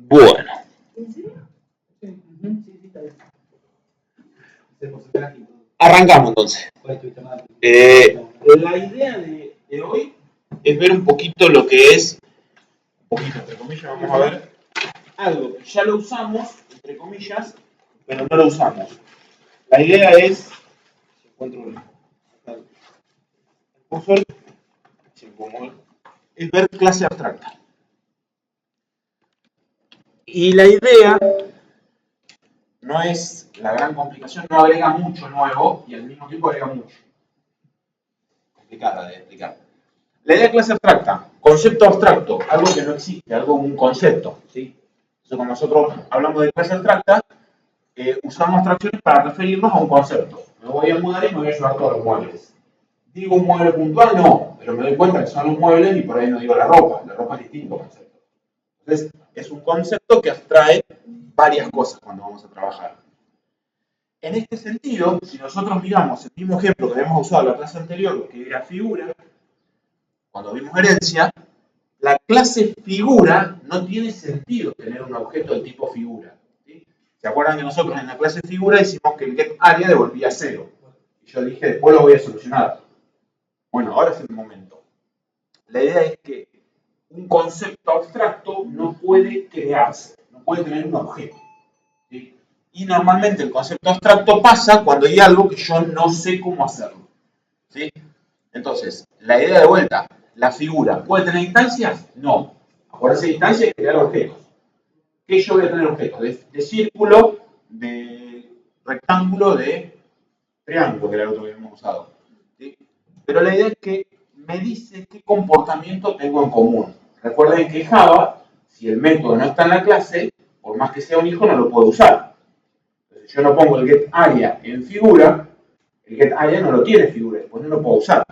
Bueno. Arrancamos entonces. La idea de hoy es ver un poquito lo que es, un poquito entre comillas, vamos a ver algo que ya lo usamos, entre comillas, pero no lo usamos. La idea es, si encuentro el cursor, es ver clase abstracta. Y la idea no es la gran complicación, no agrega mucho nuevo y al mismo tiempo agrega mucho. Complicada de explicar. La idea de clase abstracta, concepto abstracto, algo que no existe, algo un concepto, ¿sí? Entonces, cuando nosotros hablamos de clase abstracta, usamos abstracciones para referirnos a un concepto. Me voy a mudar y me voy a llevar todos los muebles. ¿Digo un mueble puntual? No, pero me doy cuenta que son los muebles y por ahí no digo la ropa es distinto concepto. Entonces, es un concepto que abstrae varias cosas cuando vamos a trabajar. En este sentido, si nosotros miramos el mismo ejemplo que habíamos usado en la clase anterior, que era figura, cuando vimos herencia, la clase figura no tiene sentido tener un objeto de tipo figura. ¿Sí? ¿Se acuerdan que nosotros en la clase figura decimos que el getArea devolvía 0? Y yo dije, después lo voy a solucionar. Bueno, ahora es el momento. La idea es que un concepto abstracto no puede crearse, no puede tener un objeto. ¿Sí? Y normalmente el concepto abstracto pasa cuando hay algo que yo no sé cómo hacerlo. ¿Sí? Entonces, la idea de vuelta, la figura, ¿puede tener instancias? No. Acuérdense de instancias hay que crear objetos. ¿Qué yo voy a tener objetos? De círculo, de rectángulo, de triángulo, que era el otro que habíamos usado. ¿Sí? Pero la idea es que me dice qué comportamiento tengo en común. Recuerden que Java, si el método no está en la clase, por más que sea un hijo, no lo puedo usar. Entonces, yo no pongo el getArea en figura, el getArea no lo tiene figura, después no lo puedo usar.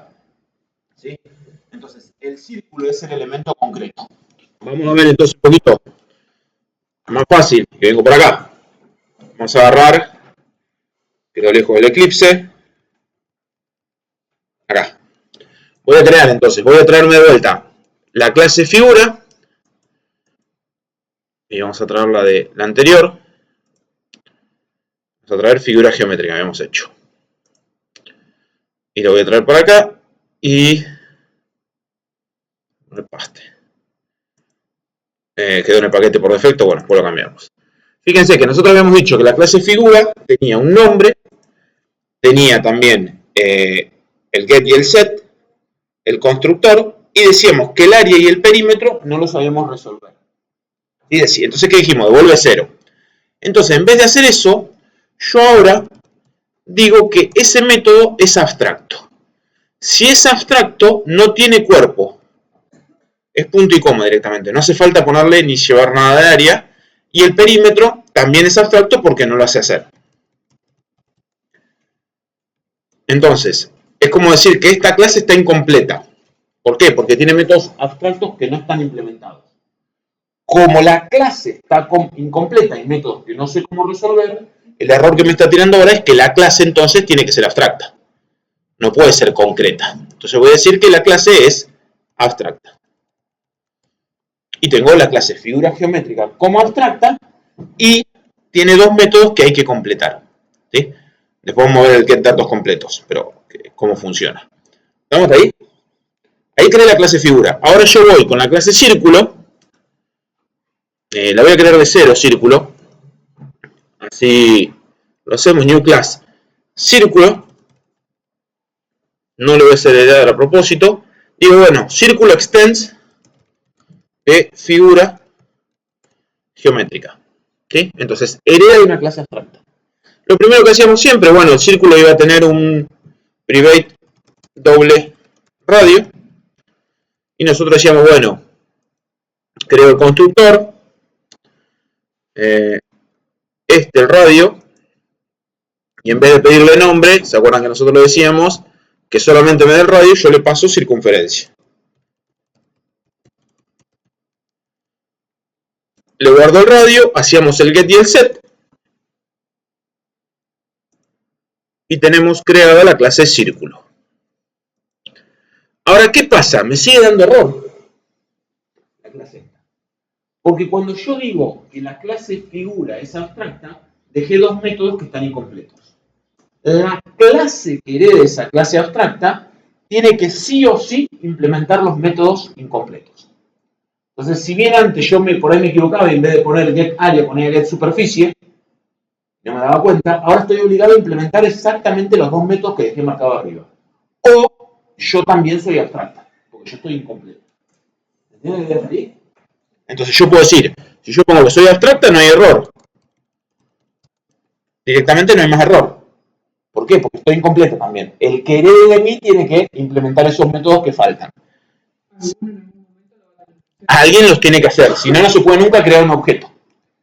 ¿Sí? Entonces, el círculo es el elemento concreto. Vamos a ver entonces un poquito más fácil, que vengo por acá. Vamos a agarrar, quedo lejos del eclipse. Acá. Voy a crear entonces, voy a traerme de vuelta la clase figura. Y vamos a traer la de la anterior. Vamos a traer figura geométrica, habíamos hecho. Y lo voy a traer para acá. Y repaste. Quedó en el paquete por defecto, bueno, después lo cambiamos. Fíjense que nosotros habíamos dicho que la clase figura tenía un nombre, tenía también el get y el set, el constructor, y decíamos que el área y el perímetro no lo sabíamos resolver. Y decía, entonces, ¿qué dijimos? Devuelve 0. Entonces, en vez de hacer eso, yo ahora digo que ese método es abstracto. Si es abstracto, no tiene cuerpo. Es punto y coma directamente. No hace falta ponerle ni llevar nada de área. Y el perímetro también es abstracto porque no lo hace hacer. Entonces, es como decir que esta clase está incompleta. ¿Por qué? Porque tiene métodos abstractos que no están implementados. Como la clase está incompleta y métodos que no sé cómo resolver, el error que me está tirando ahora es que la clase entonces tiene que ser abstracta. No puede ser concreta. Entonces voy a decir que la clase es abstracta. Y tengo la clase figura geométrica como abstracta y tiene dos métodos que hay que completar. ¿Sí? Después vamos a ver el get datos completos, pero cómo funciona. ¿Estamos ahí? Ahí creé la clase figura. Ahora yo voy con la clase círculo. La voy a crear de 0, círculo. Así lo hacemos, new class, círculo. No le voy a hacer heredar a propósito. Digo, bueno, círculo extends de figura geométrica. ¿Sí? Entonces, hereda de una clase abstracta. Lo primero que hacíamos siempre, bueno, el círculo iba a tener un private doble radio. Y nosotros decíamos, bueno, creo el constructor. El radio. Y en vez de pedirle nombre, ¿se acuerdan que nosotros lo decíamos? Que solamente me dé el radio, yo le paso circunferencia. Le guardo el radio, hacíamos el get y el set. Y tenemos creada la clase círculo. Ahora, ¿qué pasa? Me sigue dando error la clase esta. Porque cuando yo digo que la clase figura es abstracta, dejé dos métodos que están incompletos. La clase que herede esa clase abstracta tiene que sí o sí implementar los métodos incompletos. Entonces, si bien antes yo por ahí me equivocaba y en vez de poner getArea ponía getSuperficie, no me daba cuenta, ahora estoy obligado a implementar exactamente los dos métodos que dejé marcados arriba. O yo también soy abstracta, porque yo estoy incompleto. ¿Entiendes la idea ahí? Entonces yo puedo decir, si yo pongo que soy abstracta, no hay error. Directamente no hay más error. ¿Por qué? Porque estoy incompleto también. El que herede de mí tiene que implementar esos métodos que faltan. Alguien los tiene que hacer, si no, no se puede nunca crear un objeto.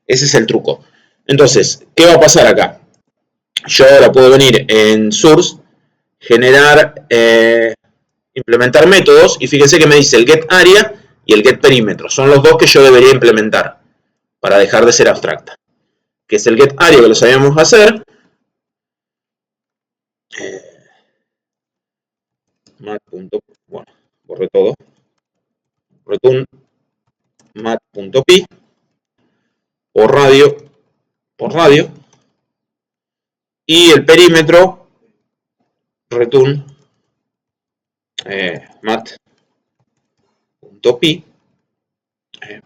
Ese es el truco. Entonces, ¿qué va a pasar acá? Yo ahora puedo venir en source, generar, implementar métodos, y fíjense que me dice el getArea y el getPerímetro. Son los dos que yo debería implementar para dejar de ser abstracta. Que es el getArea que lo sabíamos hacer. Bueno, borré todo. Return mat.py por radio, y el perímetro return mat.py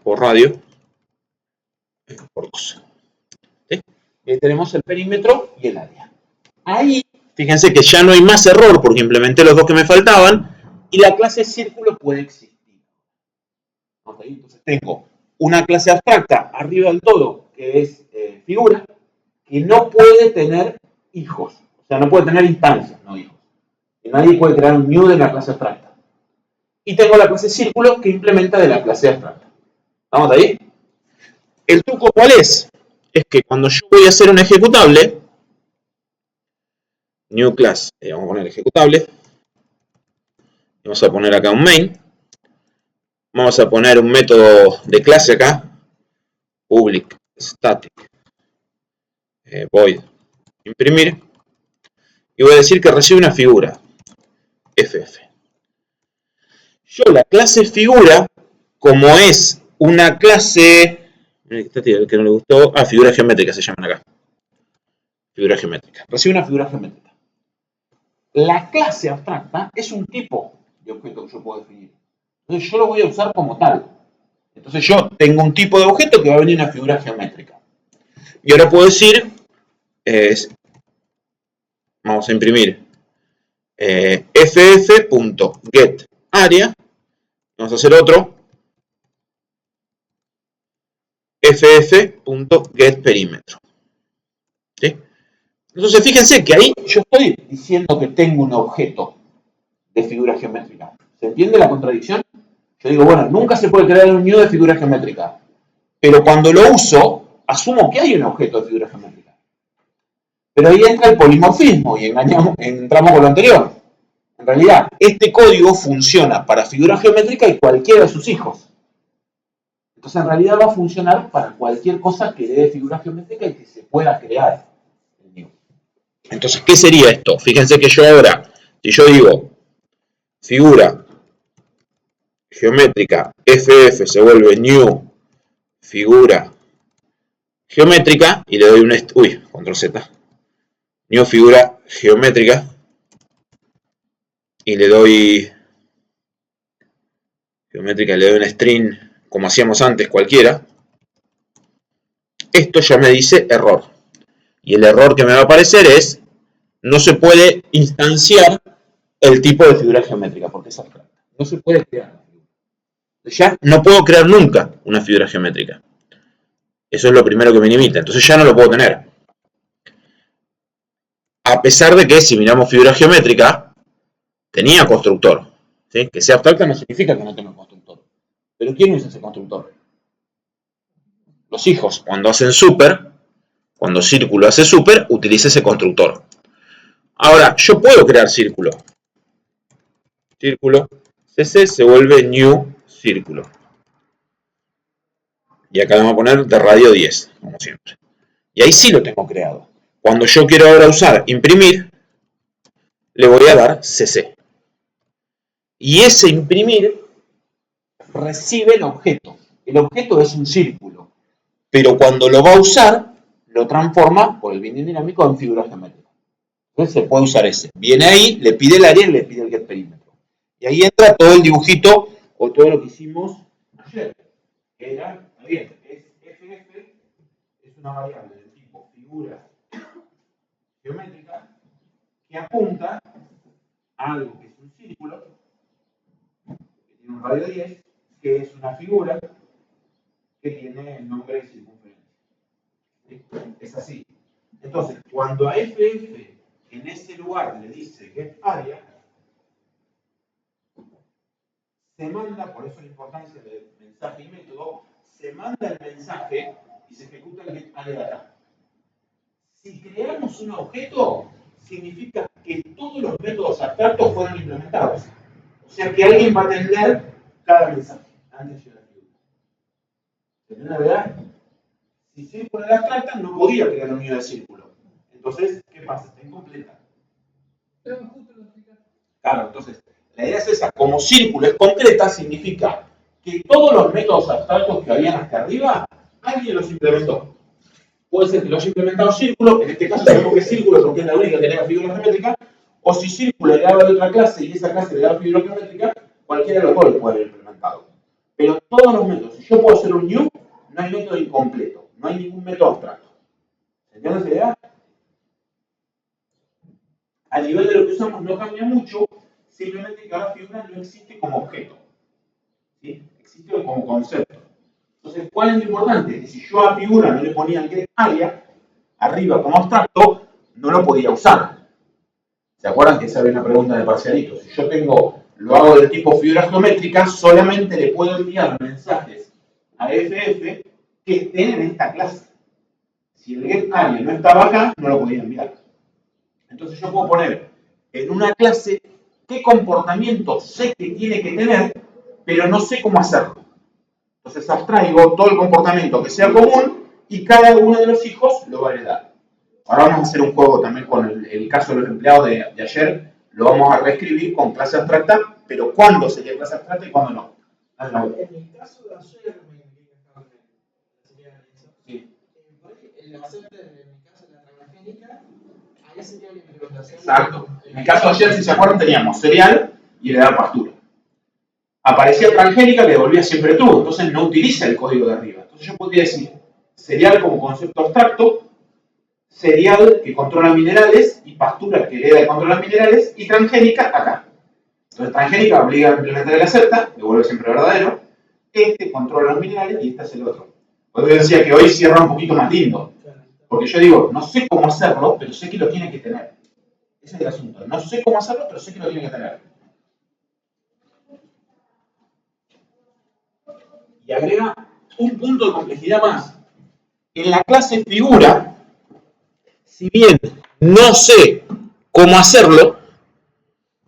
por radio por 2. ¿Sí? Y tenemos el perímetro y el área. Ahí, fíjense que ya no hay más error porque implementé los dos que me faltaban y la clase círculo puede existir. ¿Okay? Entonces tengo una clase abstracta arriba del todo que es figura, que no puede tener hijos, o sea, no puede tener instancias, no hijos. Y nadie puede crear un new de la clase abstracta. Y tengo la clase círculo que implementa de la clase abstracta. ¿Estamos ahí? ¿El truco cuál es? Es que cuando yo voy a hacer un ejecutable, new class, vamos a poner ejecutable, vamos a poner acá un main, vamos a poner un método de clase acá, public static void imprimir, y voy a decir que recibe una figura ff. Yo la clase figura, como es una clase que no le gustó, figura geométrica se llaman acá, figura geométrica, recibe una figura geométrica. La clase abstracta es un tipo de objeto que yo puedo definir, entonces yo lo voy a usar como tal. Entonces yo tengo un tipo de objeto que va a venir una figura geométrica. Y ahora puedo decir, vamos a imprimir ff.getArea, vamos a hacer otro, ff.getPerímetro. ¿Sí? Entonces fíjense que ahí yo estoy diciendo que tengo un objeto de figura geométrica. ¿Se entiende la contradicción? Yo digo, bueno, nunca se puede crear un new de figura geométrica, pero cuando lo uso, asumo que hay un objeto de figura geométrica. Pero ahí entra el polimorfismo y entramos con lo anterior. En realidad, este código funciona para figura geométrica y cualquiera de sus hijos. Entonces, en realidad va a funcionar para cualquier cosa que dé figura geométrica y que se pueda crear. Entonces, ¿qué sería esto? Fíjense que yo ahora, si yo digo figura geométrica ff se vuelve new figura geométrica y le doy un control Z, new figura geométrica, y le doy geométrica, le doy un string como hacíamos antes cualquiera, esto ya me dice error. Y el error que me va a aparecer es no se puede instanciar el tipo de figura geométrica porque es abstracta. No se puede crear. Ya no puedo crear nunca una figura geométrica. Eso es lo primero que me limita. Entonces ya no lo puedo tener. A pesar de que si miramos figura geométrica, tenía constructor. ¿Sí? Que sea abstracta no significa que no tenga constructor. Pero ¿quién usa ese constructor? Los hijos, cuando hacen super, cuando círculo hace super, utiliza ese constructor. Ahora, yo puedo crear círculo. Círculo cc se vuelve new círculo. Y acá vamos a poner de radio 10, como siempre. Y ahí sí lo tengo creado. Cuando yo quiero ahora usar imprimir, le voy a dar cc. Y ese imprimir recibe el objeto. el objeto es un círculo, pero cuando lo va a usar, lo transforma por el binding dinámico en figura geométrica. Entonces se puede usar ese. Viene ahí, le pide el área y le pide el get perímetro. Y ahí entra todo el dibujito o todo lo que hicimos ayer. Que era, está bien, es FF, es una variable del tipo figura geométrica que apunta a algo que es un círculo, que tiene un radio 10, que es una figura que tiene el nombre de circunferencia. ¿Sí? Es así. Entonces, cuando a FF en ese lugar le dice get area, se manda, por eso la importancia del mensaje y método, se manda el mensaje y se ejecuta el get area de acá. Si creamos un objeto, significa que todos los métodos abstractos fueron implementados. O sea que alguien va a atender cada mensaje antes de llegar a la figura. ¿Entendés la verdad? Si círculo era abstracta, no podía crear un nido de círculo. Entonces, ¿qué pasa? Está incompleta. Claro, entonces, la idea es esa. Como círculo es concreta, significa que todos los métodos abstractos que habían hasta arriba, alguien los implementó. Puede ser que lo haya implementado círculo, en este caso sabemos que es círculo porque es la única que tenga figura geométrica, o si círculo heredaba de otra clase y esa clase heredaba figura geométrica, cualquiera de los dos lo puede haber implementado. Pero todos los métodos, si yo puedo hacer un new, no hay método incompleto, no hay ningún método abstracto. ¿Se entiende esa idea? A nivel de lo que usamos no cambia mucho, simplemente que ahora figura no existe como objeto, ¿sí? Existe como concepto. Entonces, ¿cuál es lo importante? Que si yo a figura no le ponía el get area, arriba como abstracto, no lo podía usar. ¿Se acuerdan que esa era una pregunta de parcialito? Si yo lo hago del tipo figura geométrica, solamente le puedo enviar mensajes a FF que estén en esta clase. Si el get area no estaba acá, no lo podía enviar. Entonces yo puedo poner en una clase qué comportamiento sé que tiene que tener, pero no sé cómo hacerlo. Entonces abstraigo todo el comportamiento que sea común y cada uno de los hijos lo va a heredar. Ahora vamos a hacer un juego también con el caso de los empleados de ayer. Lo vamos a reescribir con clase abstracta, pero ¿cuándo sería clase abstracta y cuándo no? En el caso de ayer, sí. el acepte en mi caso de la transgénica, ahí sería la implementación. Exacto. En el caso de ayer, si se acuerdan, teníamos cereal y le da pastura. Aparecía transgénica, le devolvía siempre true, entonces no utiliza el código de arriba. Entonces yo podría decir cereal como concepto abstracto, cereal que controla minerales y pastura que hereda y controla minerales y transgénica acá. Entonces transgénica obliga a implementar el acepta, devuelve siempre verdadero, este controla los minerales y este es el otro. Por eso decía que hoy cierra un poquito más lindo, porque yo digo, no sé cómo hacerlo, pero sé que lo tiene que tener. Ese es el asunto. No sé cómo hacerlo, pero sé que lo tiene que tener. Y agrega un punto de complejidad más. En la clase figura, si bien no sé cómo hacerlo,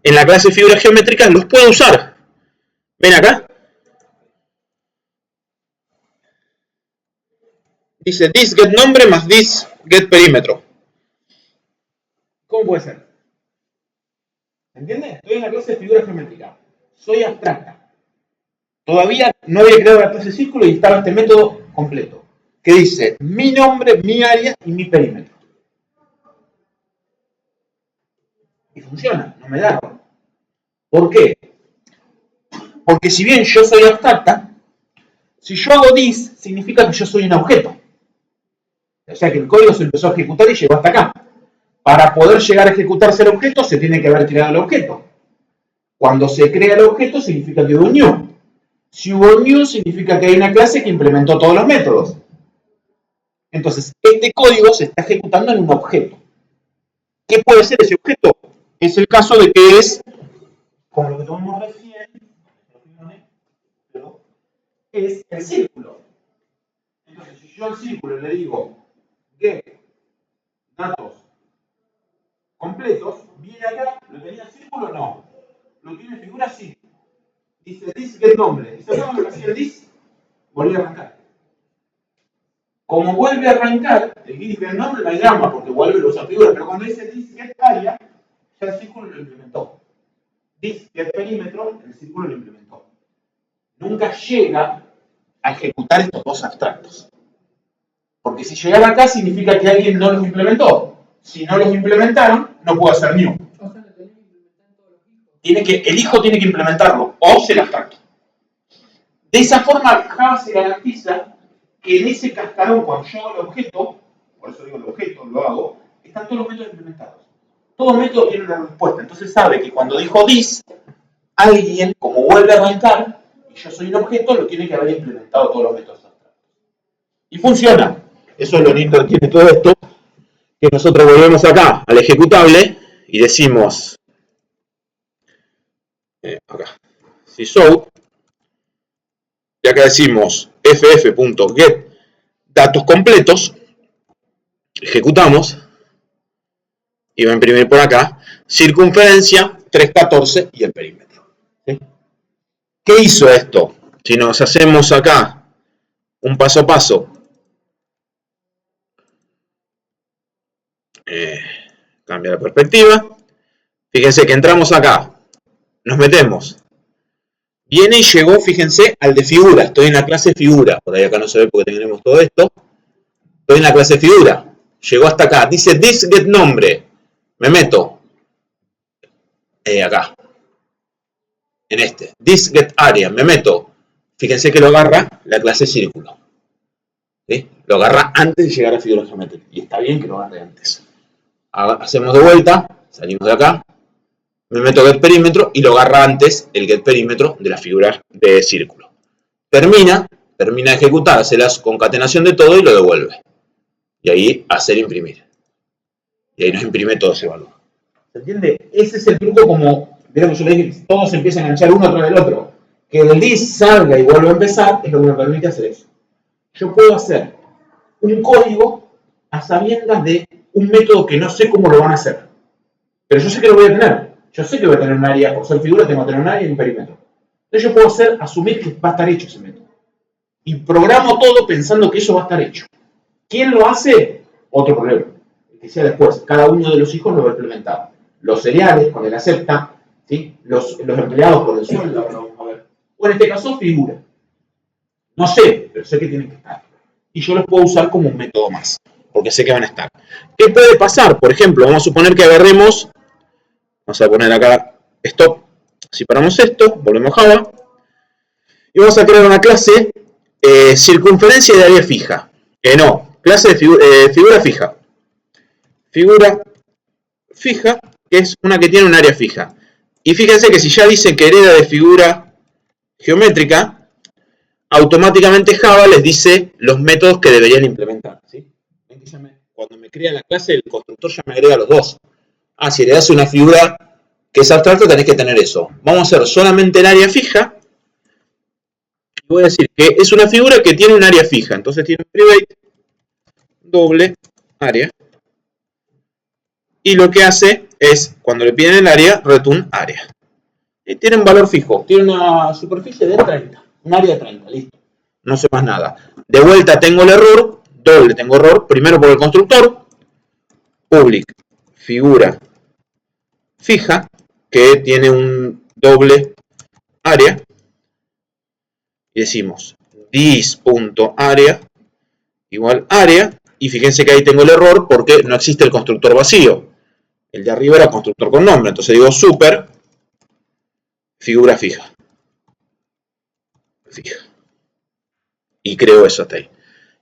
en la clase figuras geométricas los puedo usar. Ven acá. Dice this get nombre más this get perímetro. ¿Cómo puede ser? ¿Entiendes? Estoy en la clase de figura geométrica. Soy abstracta. Todavía no había creado la clase círculo y estaba este método completo. Que dice mi nombre, mi área y mi perímetro. Y funciona, no me da error. ¿Por qué? Porque si bien yo soy abstracta, si yo hago this, significa que yo soy un objeto. O sea que el código se empezó a ejecutar y llegó hasta acá. Para poder llegar a ejecutarse el objeto, se tiene que haber creado el objeto. Cuando se crea el objeto, significa que hubo un new. Si hubo un new, significa que hay una clase que implementó todos los métodos. Entonces, este código se está ejecutando en un objeto. ¿Qué puede ser ese objeto? Es el caso de que es, como lo que tomamos recién, es el círculo. Entonces, si yo al círculo le digo get datos completos, viene acá, ¿lo tenía el círculo o no? ¿Lo tiene figura? Sí. Dice this get nombre. ¿Y se acuerdan lo que hacía el this? Volví a arrancar. Como vuelve a arrancar, el this get nombre no hay drama porque vuelve a usar figura, pero cuando dice this get area, ya el círculo lo implementó. This get perímetro, el círculo lo implementó. Nunca llega a ejecutar estos dos abstractos. Porque si llegar acá significa que alguien no los implementó. Si no los implementaron, no puedo hacer new. El hijo tiene que implementarlo, o ser abstracto. De esa forma, Java se garantiza que en ese cascarón, cuando yo hago el objeto, por eso digo el objeto, lo hago, están todos los métodos implementados. Todo método tiene una respuesta. Entonces sabe que cuando dijo this, alguien, como vuelve a arrancar, y yo soy un objeto, lo tiene que haber implementado todos los métodos abstractos. Y funciona. Eso es lo lindo que tiene todo esto, que nosotros volvemos acá al ejecutable y decimos, acá, sysout, y acá decimos ff.get datos completos, ejecutamos, y va a imprimir por acá, circunferencia 314 y el perímetro. ¿Sí? ¿Qué hizo esto? Si nos hacemos acá un paso a paso, cambia la perspectiva, fíjense que entramos acá, nos metemos, viene y llegó, fíjense, al de figura, estoy en la clase figura, por ahí acá no se ve porque tenemos todo esto, estoy en la clase figura, llegó hasta acá, dice this get nombre, me meto, acá, en este, this get area, me meto, fíjense que lo agarra la clase círculo, ¿sí? Lo agarra antes de llegar a figura geométrica, y está bien que lo agarre antes. Hacemos de vuelta, salimos de acá, me meto get perímetro y lo agarra antes el get perímetro de la figura de círculo. Termina de ejecutar, hace la concatenación de todo y lo devuelve. Y ahí hacer imprimir. Y ahí nos imprime todo ese valor. ¿Se entiende? Ese es el truco, como vieron que yo le dije, todos empiezan a enganchar uno tras del otro. Que el list salga y vuelva a empezar es lo que me permite hacer eso. Yo puedo hacer un código a sabiendas de un método que no sé cómo lo van a hacer. Pero yo sé que lo voy a tener. Yo sé que voy a tener un área, por ser figura, tengo que tener un área y un perímetro. Entonces yo puedo asumir que va a estar hecho ese método. Y programo todo pensando que eso va a estar hecho. ¿Quién lo hace? Otro problema. El que sea después. Cada uno de los hijos lo va a implementar. Los seriales, con el acepta, ¿sí? Los empleados por el sueldo, ahora lo vamos a ver. O en este caso, figura. No sé, pero sé que tienen que estar. Y yo los puedo usar como un método más, porque sé que van a estar. ¿Qué puede pasar? Por ejemplo, vamos a suponer que agarremos, vamos a poner acá stop, si paramos esto, volvemos a Java, y vamos a crear una clase circunferencia de área fija. No, clase de figura fija. Figura fija, que es una que tiene un área fija. Y fíjense que si ya dice que hereda de figura geométrica, automáticamente Java les dice los métodos que deberían implementar. ¿Sí? Cuando me crea la clase, el constructor ya me agrega los dos. Ah, si heredas una figura que es abstracta, tenés que tener eso. Vamos a hacer solamente el área fija. Y voy a decir que es una figura que tiene un área fija. Entonces tiene un private doble área. Y lo que hace es, cuando le piden el área, return área. Y tiene un valor fijo. Tiene una superficie de 30. Un área de 30, listo. No sé más nada. De vuelta tengo el error, doble tengo error, primero por el constructor, public, figura fija, que tiene un doble área, y decimos this.area igual área, y fíjense que ahí tengo el error porque no existe el constructor vacío. El de arriba era constructor con nombre, entonces digo super, figura fija. Y creo eso hasta ahí.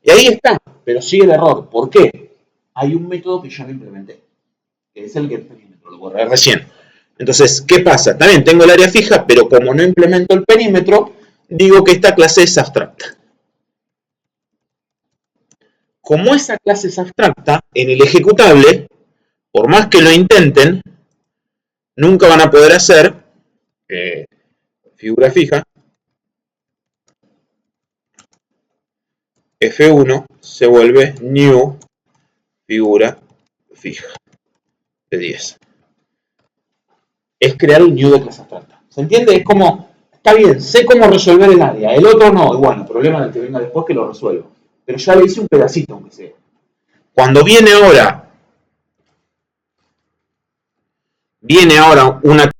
Y ahí está, pero sigue el error. ¿Por qué? Hay un método que yo no implementé, que es el getPerímetro, lo borré recién. Entonces, ¿qué pasa? También tengo el área fija, pero como no implemento el perímetro, digo que esta clase es abstracta. Como esa clase es abstracta, en el ejecutable, por más que lo intenten, nunca van a poder hacer figura fija. F1 se vuelve new figura fija de 10. Es crear un new de clase abstracta. ¿Se entiende? Es como, está bien, sé cómo resolver el área, el otro no, y bueno, problema del que venga después que lo resuelvo. Pero ya le hice un pedacito, aunque sea. Cuando viene ahora una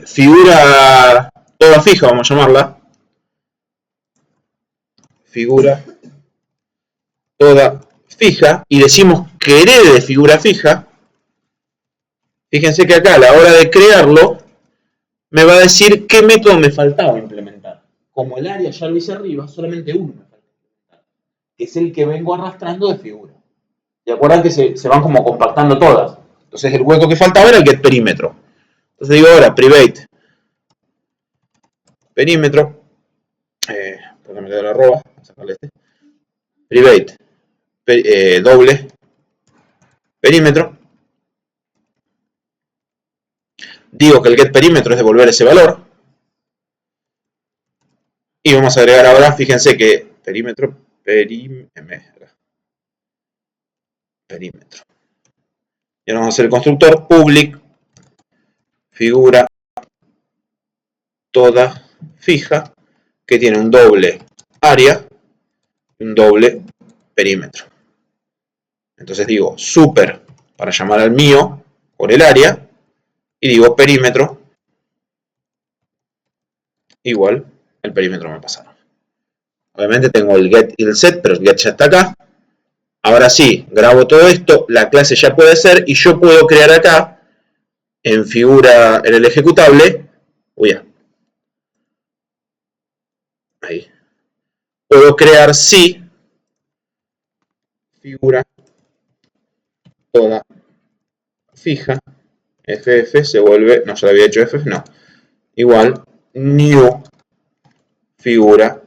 figura toda fija, vamos a llamarla, figura toda fija, y decimos que herede de figura fija, fíjense que acá a la hora de crearlo, me va a decir qué método me faltaba implementar. Como el área ya lo hice arriba, solamente uno me falta implementar, que es el que vengo arrastrando de figura. Y acuerdan que se van como compactando todas. Entonces el hueco que faltaba era el get perímetro. Entonces digo ahora, private perímetro, porque me quedó la arroba, vamos a sacarle este, private doble perímetro. Digo que el get perímetro es devolver ese valor. Y vamos a agregar ahora, fíjense que perímetro. Y ahora vamos a hacer el constructor public figura toda fija que tiene un doble área y un doble perímetro. Entonces digo super para llamar al mío por el área y digo perímetro igual el perímetro me pasaron. Obviamente tengo el get y el set, pero el get ya está acá. Ahora sí, grabo todo esto, la clase ya puede ser y yo puedo crear acá en figura, en el ejecutable, ahí, puedo crear sí figura toda fija, ff se vuelve, no, ya lo había hecho ff, no, igual new figura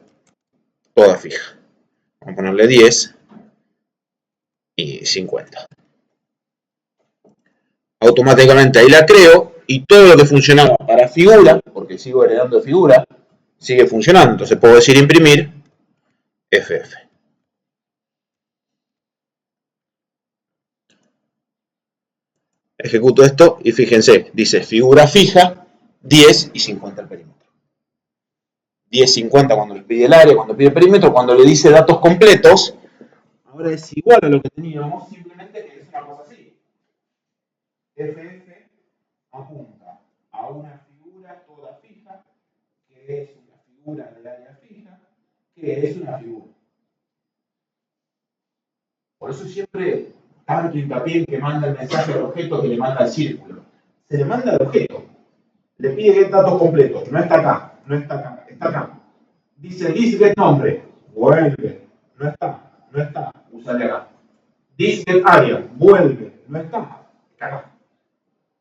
toda fija. Vamos a ponerle 10 y 50. Automáticamente ahí la creo y todo lo que funcionaba para figura, porque sigo heredando de figura, sigue funcionando. Entonces puedo decir imprimir ff. Ejecuto esto y fíjense, dice figura fija, 10 y 50 el perímetro. 10, 50 cuando le pide el área, cuando pide el perímetro, cuando le dice datos completos, ahora es igual a lo que teníamos, simplemente que es una cosa así. ff apunta a una figura toda fija, que es una figura de área fija, que es una figura. Por eso siempre tanto hincapié en que manda el mensaje al objeto que le manda al círculo. Se le manda al objeto, le pide get datos completos, no está acá, no está acá, está acá. Dice this get nombre, vuelve, no está, usale acá. This get área, vuelve, no está acá.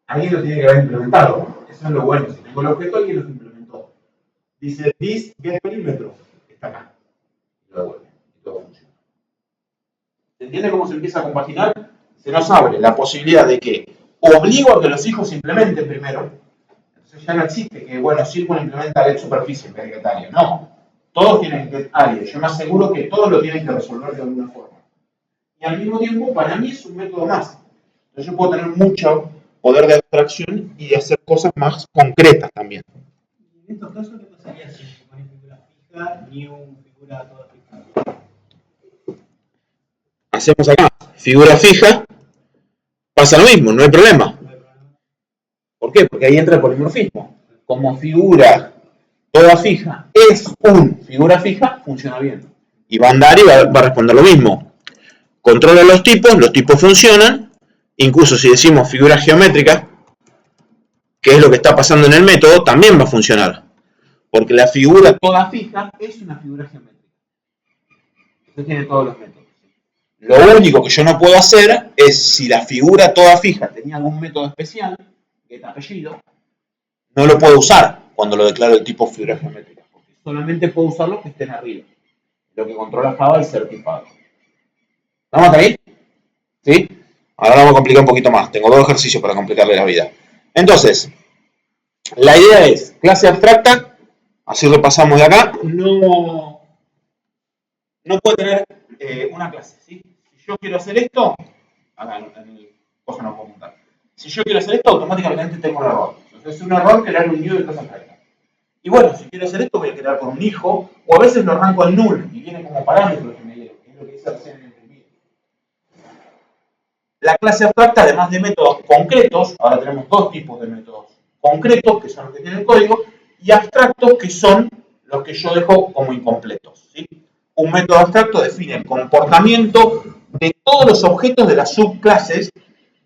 Alguien lo tiene que haber implementado, eso es lo bueno, si tengo el objeto alguien lo implementó. Dice this get perímetro, está acá, y lo devuelve, y todo funciona. ¿Se entiende cómo se empieza a compaginar? Se nos abre la posibilidad de que obligo a que los hijos implementen primero. Entonces ya no existe que, bueno, círculo implementa get superficie en vez de get área. No, todos tienen get área. Yo me aseguro que todos lo tienen que resolver de alguna forma. Y al mismo tiempo, para mí es un método más. Entonces yo puedo tener mucho poder de abstracción y de hacer cosas más concretas también. En estos casos, ¿qué pasaría si se pone figura fija ni una figura toda fija? Hacemos acá figura fija, pasa lo mismo, no hay problema. ¿Por qué? Porque ahí entra el polimorfismo. Como figura toda fija es un figura fija, funciona bien. Y va a andar y va a responder lo mismo. Controla los tipos funcionan. Incluso si decimos figura geométrica, que es lo que está pasando en el método, también va a funcionar. Porque la figura toda fija es una figura geométrica. Entonces tiene todos los métodos. Lo único que yo no puedo hacer es, si la figura toda fija tenía algún método especial, get apellido, no lo puedo usar cuando lo declaro el tipo figura geométrica, porque solamente puedo usar los que estén arriba. Lo que controla Java es certificado. ¿Vamos hasta ahí? ¿Sí? Ahora vamos a complicar un poquito más. Tengo 2 ejercicios para complicarle la vida. Entonces, la idea es clase abstracta, así repasamos de acá, no puede tener una clase, ¿sí? Si yo quiero hacer esto, acá en el cosa no puedo montar. Si yo quiero hacer esto, automáticamente tengo un error. Entonces es un error crear un new de clase abstracta. Y bueno, si quiero hacer esto, voy a crear con un hijo, o a veces lo arranco en null y viene como parámetro que me dieron, que es lo que dice recién en el imprimir. La clase abstracta, además de métodos concretos, ahora tenemos 2 tipos de métodos concretos, que son los que tienen el código, y abstractos, que son los que yo dejo como incompletos, ¿sí? Un método abstracto define el comportamiento de todos los objetos de las subclases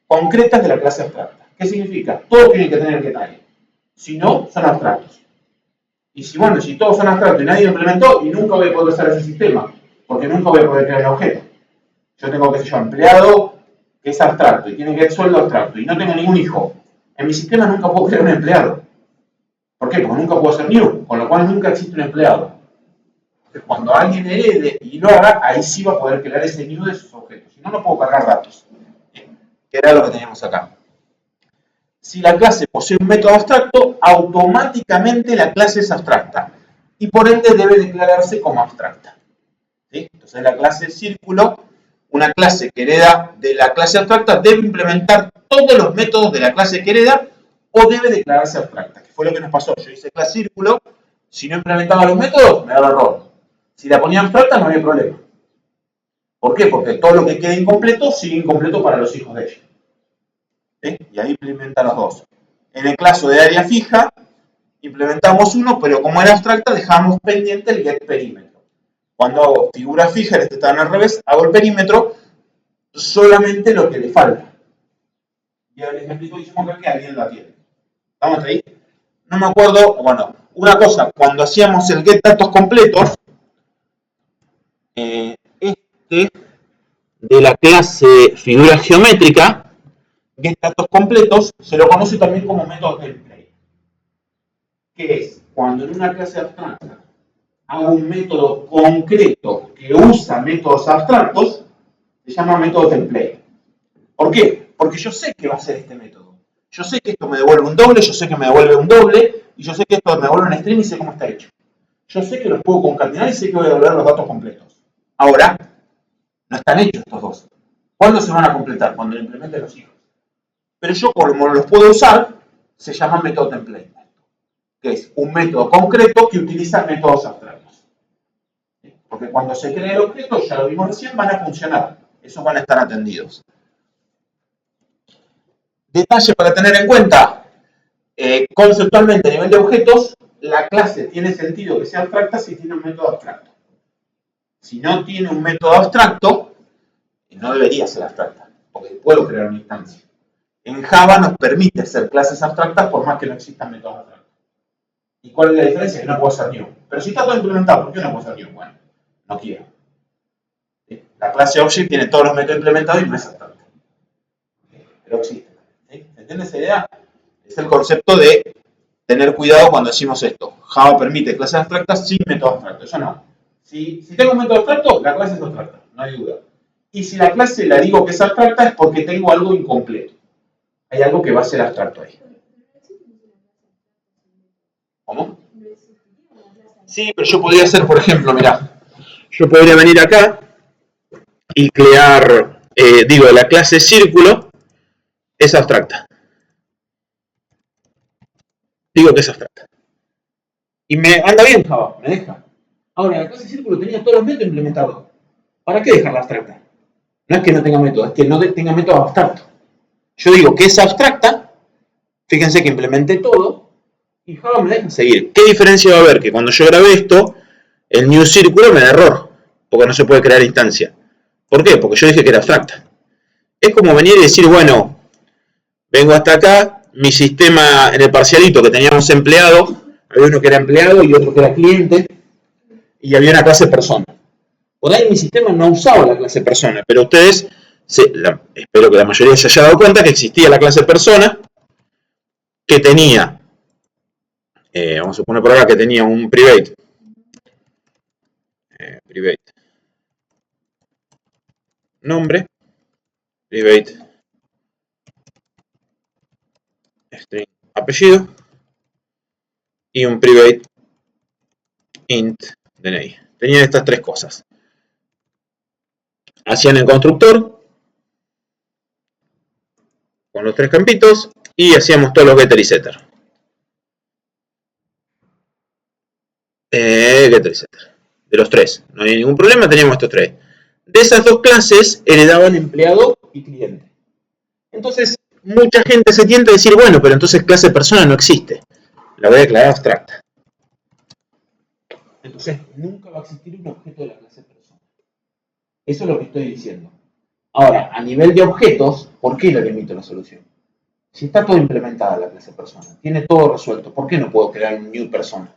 concretas de la clase abstracta. ¿Qué significa? Todo tiene que tener detalle. Si no, son abstractos. Y si, bueno, si todos son abstractos y nadie lo implementó, y nunca voy a poder usar ese sistema, porque nunca voy a poder crear un objeto. Yo tengo, qué sé yo, empleado que es abstracto y tiene que ser sueldo abstracto, y no tengo ningún hijo. En mi sistema nunca puedo crear un empleado. ¿Por qué? Porque nunca puedo hacer new, con lo cual nunca existe un empleado. Entonces, cuando alguien herede y lo haga, ahí sí va a poder crear ese new de sus objetos. Si no, no puedo cargar datos. Que era lo que teníamos acá. Si la clase posee un método abstracto, automáticamente la clase es abstracta y por ende debe declararse como abstracta. ¿Sí? Entonces la clase círculo, una clase que hereda de la clase abstracta, debe implementar todos los métodos de la clase que hereda o debe declararse abstracta, que fue lo que nos pasó. Yo hice clase círculo, si no implementaba los métodos, me daba error. Si la ponía abstracta, no había problema. ¿Por qué? Porque todo lo que quede incompleto sigue incompleto para los hijos de ella. ¿Sí? Y ahí implementa los dos. En el caso de área fija, implementamos uno, pero como era abstracta, dejamos pendiente el get perímetro. Cuando hago figura fija, este está al revés, hago el perímetro, solamente lo que le falta. Y ahora les explico que hicimos acá que alguien la tiene. ¿Estamos ahí? No me acuerdo, bueno, una cosa, cuando hacíamos el get datos completos, de la clase figura geométrica, get datos completos, se lo conoce también como método template. Que es cuando en una clase abstracta hago un método concreto que usa métodos abstractos, se llama método template. ¿Por qué? Porque yo sé que va a ser este método. Yo sé que esto me devuelve un doble, yo sé que me devuelve un doble, y yo sé que esto me devuelve un string y sé cómo está hecho. Yo sé que los puedo concatenar y sé que voy a devolver los datos completos. Ahora, no están hechos estos dos. ¿Cuándo se van a completar? Cuando lo implementen los hijos. Pero yo, como los puedo usar, se llama método template, que es un método concreto que utiliza métodos abstractos. Porque cuando se cree el objeto, ya lo vimos recién, van a funcionar. Esos van a estar atendidos. Detalle para tener en cuenta. Conceptualmente, a nivel de objetos, la clase tiene sentido que sea abstracta si tiene un método abstracto. Si no tiene un método abstracto, no debería ser abstracta, porque puedo crear una instancia. En Java nos permite hacer clases abstractas por más que no existan métodos abstractos. ¿Y cuál es la diferencia? Que no puedo hacer new. Pero si está todo implementado, ¿por qué no puedo hacer new? Bueno, no quiero. ¿Sí? La clase object tiene todos los métodos implementados y no es abstracta. Pero existe. ¿Sí? ¿Se entiende esa idea? Es el concepto de tener cuidado cuando decimos esto. Java permite clases abstractas sin métodos abstractos. Eso no. Si tengo un método abstracto, la clase es abstracta, no hay duda. Y si la clase la digo que es abstracta es porque tengo algo incompleto. Hay algo que va a ser abstracto ahí. ¿Cómo? Sí, pero yo podría hacer, por ejemplo, mirá, yo podría venir acá y crear, la clase círculo es abstracta. Digo que es abstracta. Y me anda bien Java, me deja. Ahora, la clase círculo tenía todos los métodos implementados. ¿Para qué dejarla abstracta? No es que no tenga método, es que no tenga método abstracto. Yo digo que es abstracta, fíjense que implementé todo, y Java me deja seguir. ¿Qué diferencia va a haber? Que cuando yo grabé esto, el new círculo me da error, porque no se puede crear instancia. ¿Por qué? Porque yo dije que era abstracta. Es como venir y decir, bueno, vengo hasta acá, mi sistema en el parcialito que teníamos empleado, había uno que era empleado y otro que era cliente, y había una clase persona. Por ahí mi sistema no usaba la clase persona, pero ustedes, espero que la mayoría se haya dado cuenta que existía la clase persona, que tenía, vamos a poner por acá que tenía un private, nombre, private, string, apellido, y un private int DNI. Tenían estas tres cosas. Hacían el constructor con los tres campitos y hacíamos todos los getter y setter. Getter y setter. De los tres. No había ningún problema, teníamos estos tres. De esas dos clases heredaban empleado y cliente. Entonces, mucha gente se tienta a decir, bueno, pero entonces clase persona no existe. La voy a declarar abstracta. Entonces, nunca va a existir un objeto de la clase persona. Eso es lo que estoy diciendo. Ahora, a nivel de objetos, ¿por qué le limito la solución? Si está todo implementada la clase persona, tiene todo resuelto, ¿por qué no puedo crear un new persona?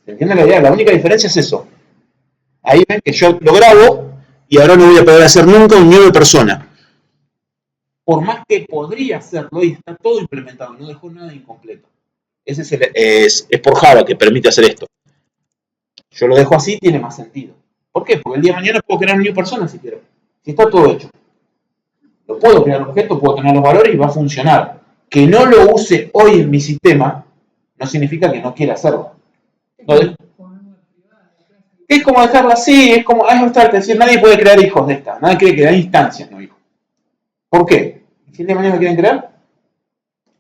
¿Se entiende la idea? La única diferencia es eso. Ahí ven que yo lo grabo y ahora no voy a poder hacer nunca un new persona. Por más que podría hacerlo y está todo implementado, no dejó nada incompleto. Ese es por Java que permite hacer esto. Yo lo dejo así, tiene más sentido. ¿Por qué? Porque el día de mañana puedo crear un new persona si quiero. Si está todo hecho. Lo puedo crear objeto, puedo tener los valores y va a funcionar. Que no lo use hoy en mi sistema no significa que no quiera hacerlo. ¿No? Es como dejarla así, es decir, nadie puede crear hijos de esta, nadie quiere crear instancias, no hijos. ¿Por qué? Si el día de mañana quieren crear,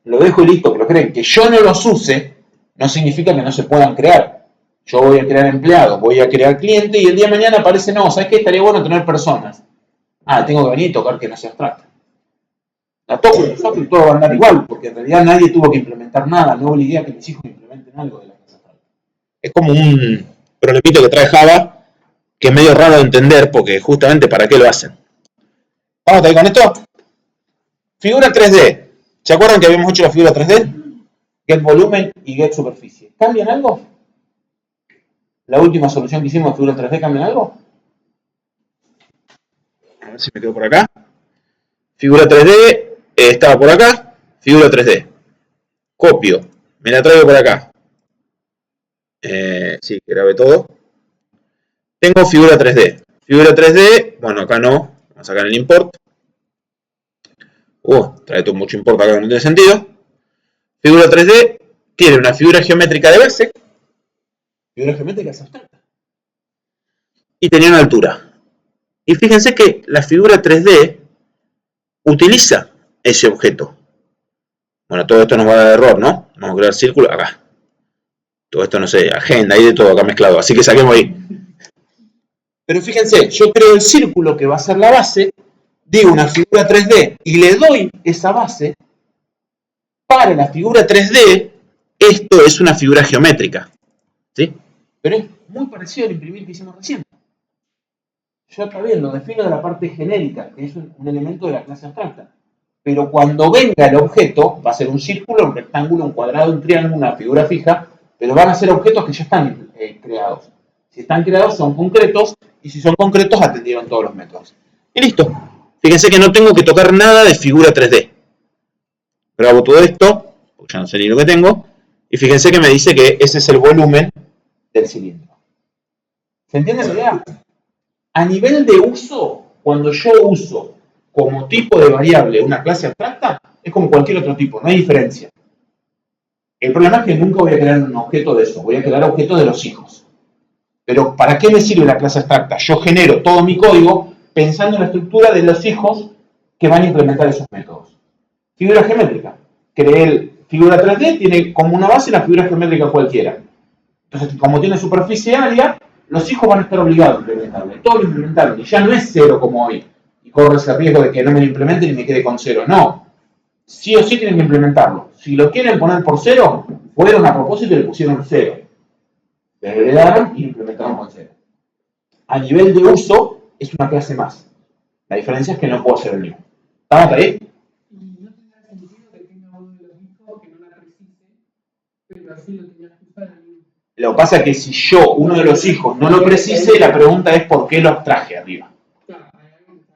lo dejo y listo, que lo creen. Que yo no los use no significa que no se puedan crear. Yo voy a crear empleados, voy a crear clientes y el día de mañana aparece, no, ¿sabes qué? Estaría bueno tener personas. Ah, tengo que venir y tocar que no se abstracta. La toco y todo va a andar igual, porque en realidad nadie tuvo que implementar nada, no obligué a que mis hijos implementen algo de la clase abstracta. Es como un problemito que trae Java, que es medio raro de entender, porque justamente ¿para qué lo hacen? Vamos a ir con esto. Figura 3D. ¿Se acuerdan que habíamos hecho la figura 3D? Get volumen y get superficie. ¿Cambian algo? ¿La última solución que hicimos de figura 3D cambian algo? A ver si me quedo por acá. Figura 3D estaba por acá. Figura 3D. Copio. Me la traigo por acá. Sí, grabé todo. Tengo figura 3D. Figura 3D, bueno, acá no. Vamos a sacar el import. Trae todo mucho import acá que no tiene sentido. Figura 3D tiene una figura geométrica de base. Figura geométrica es abstracta. Y tenía una altura. Y fíjense que la figura 3D utiliza ese objeto. Bueno, todo esto nos va a dar error, ¿no? Vamos a crear círculo acá. Todo esto, no sé, agenda, hay de todo acá mezclado. Así que saquemos ahí. Pero fíjense, yo creo el círculo que va a ser la base, digo una figura 3D y le doy esa base. Para la figura 3D, esto es una figura geométrica. ¿Sí? Pero es muy parecido al imprimir que hicimos recién. Yo también lo defino de la parte genérica, que es un elemento de la clase abstracta. Pero cuando venga el objeto, va a ser un círculo, un rectángulo, un cuadrado, un triángulo, una figura fija, pero van a ser objetos que ya están creados. Si están creados son concretos, y si son concretos atendieron todos los métodos. Y listo. Fíjense que no tengo que tocar nada de figura 3D. Grabo todo esto, porque ya no sé ni lo que tengo, y fíjense que me dice que ese es el volumen del cilindro. ¿Se entiende la idea? A nivel de uso, cuando yo uso como tipo de variable una clase abstracta, es como cualquier otro tipo, no hay diferencia. El problema es que nunca voy a crear un objeto de eso, voy a crear objetos de los hijos. Pero ¿para qué me sirve la clase abstracta? Yo genero todo mi código pensando en la estructura de los hijos que van a implementar esos métodos. Figura geométrica. Creé figura 3D, tiene como una base la figura geométrica cualquiera. Entonces, como tiene superficie área, los hijos van a estar obligados a implementarlo. Todo lo implementaron. Y ya no es cero como hoy. Y corro ese riesgo de que no me lo implementen y me quede con cero. No. Sí o sí tienen que implementarlo. Si lo quieren poner por cero, fueron a propósito y le pusieron cero. Le heredaron y lo implementaron con cero. A nivel de uso, es una clase más. La diferencia es que no puedo hacer el mismo. ¿Estamos ahí? Y no tendrá sentido que tenga uno de los hijos que no la precise, pero así lo tenías que usar. Lo que pasa es que si yo, uno de los hijos, no lo precise, la pregunta es ¿por qué lo abstraje arriba?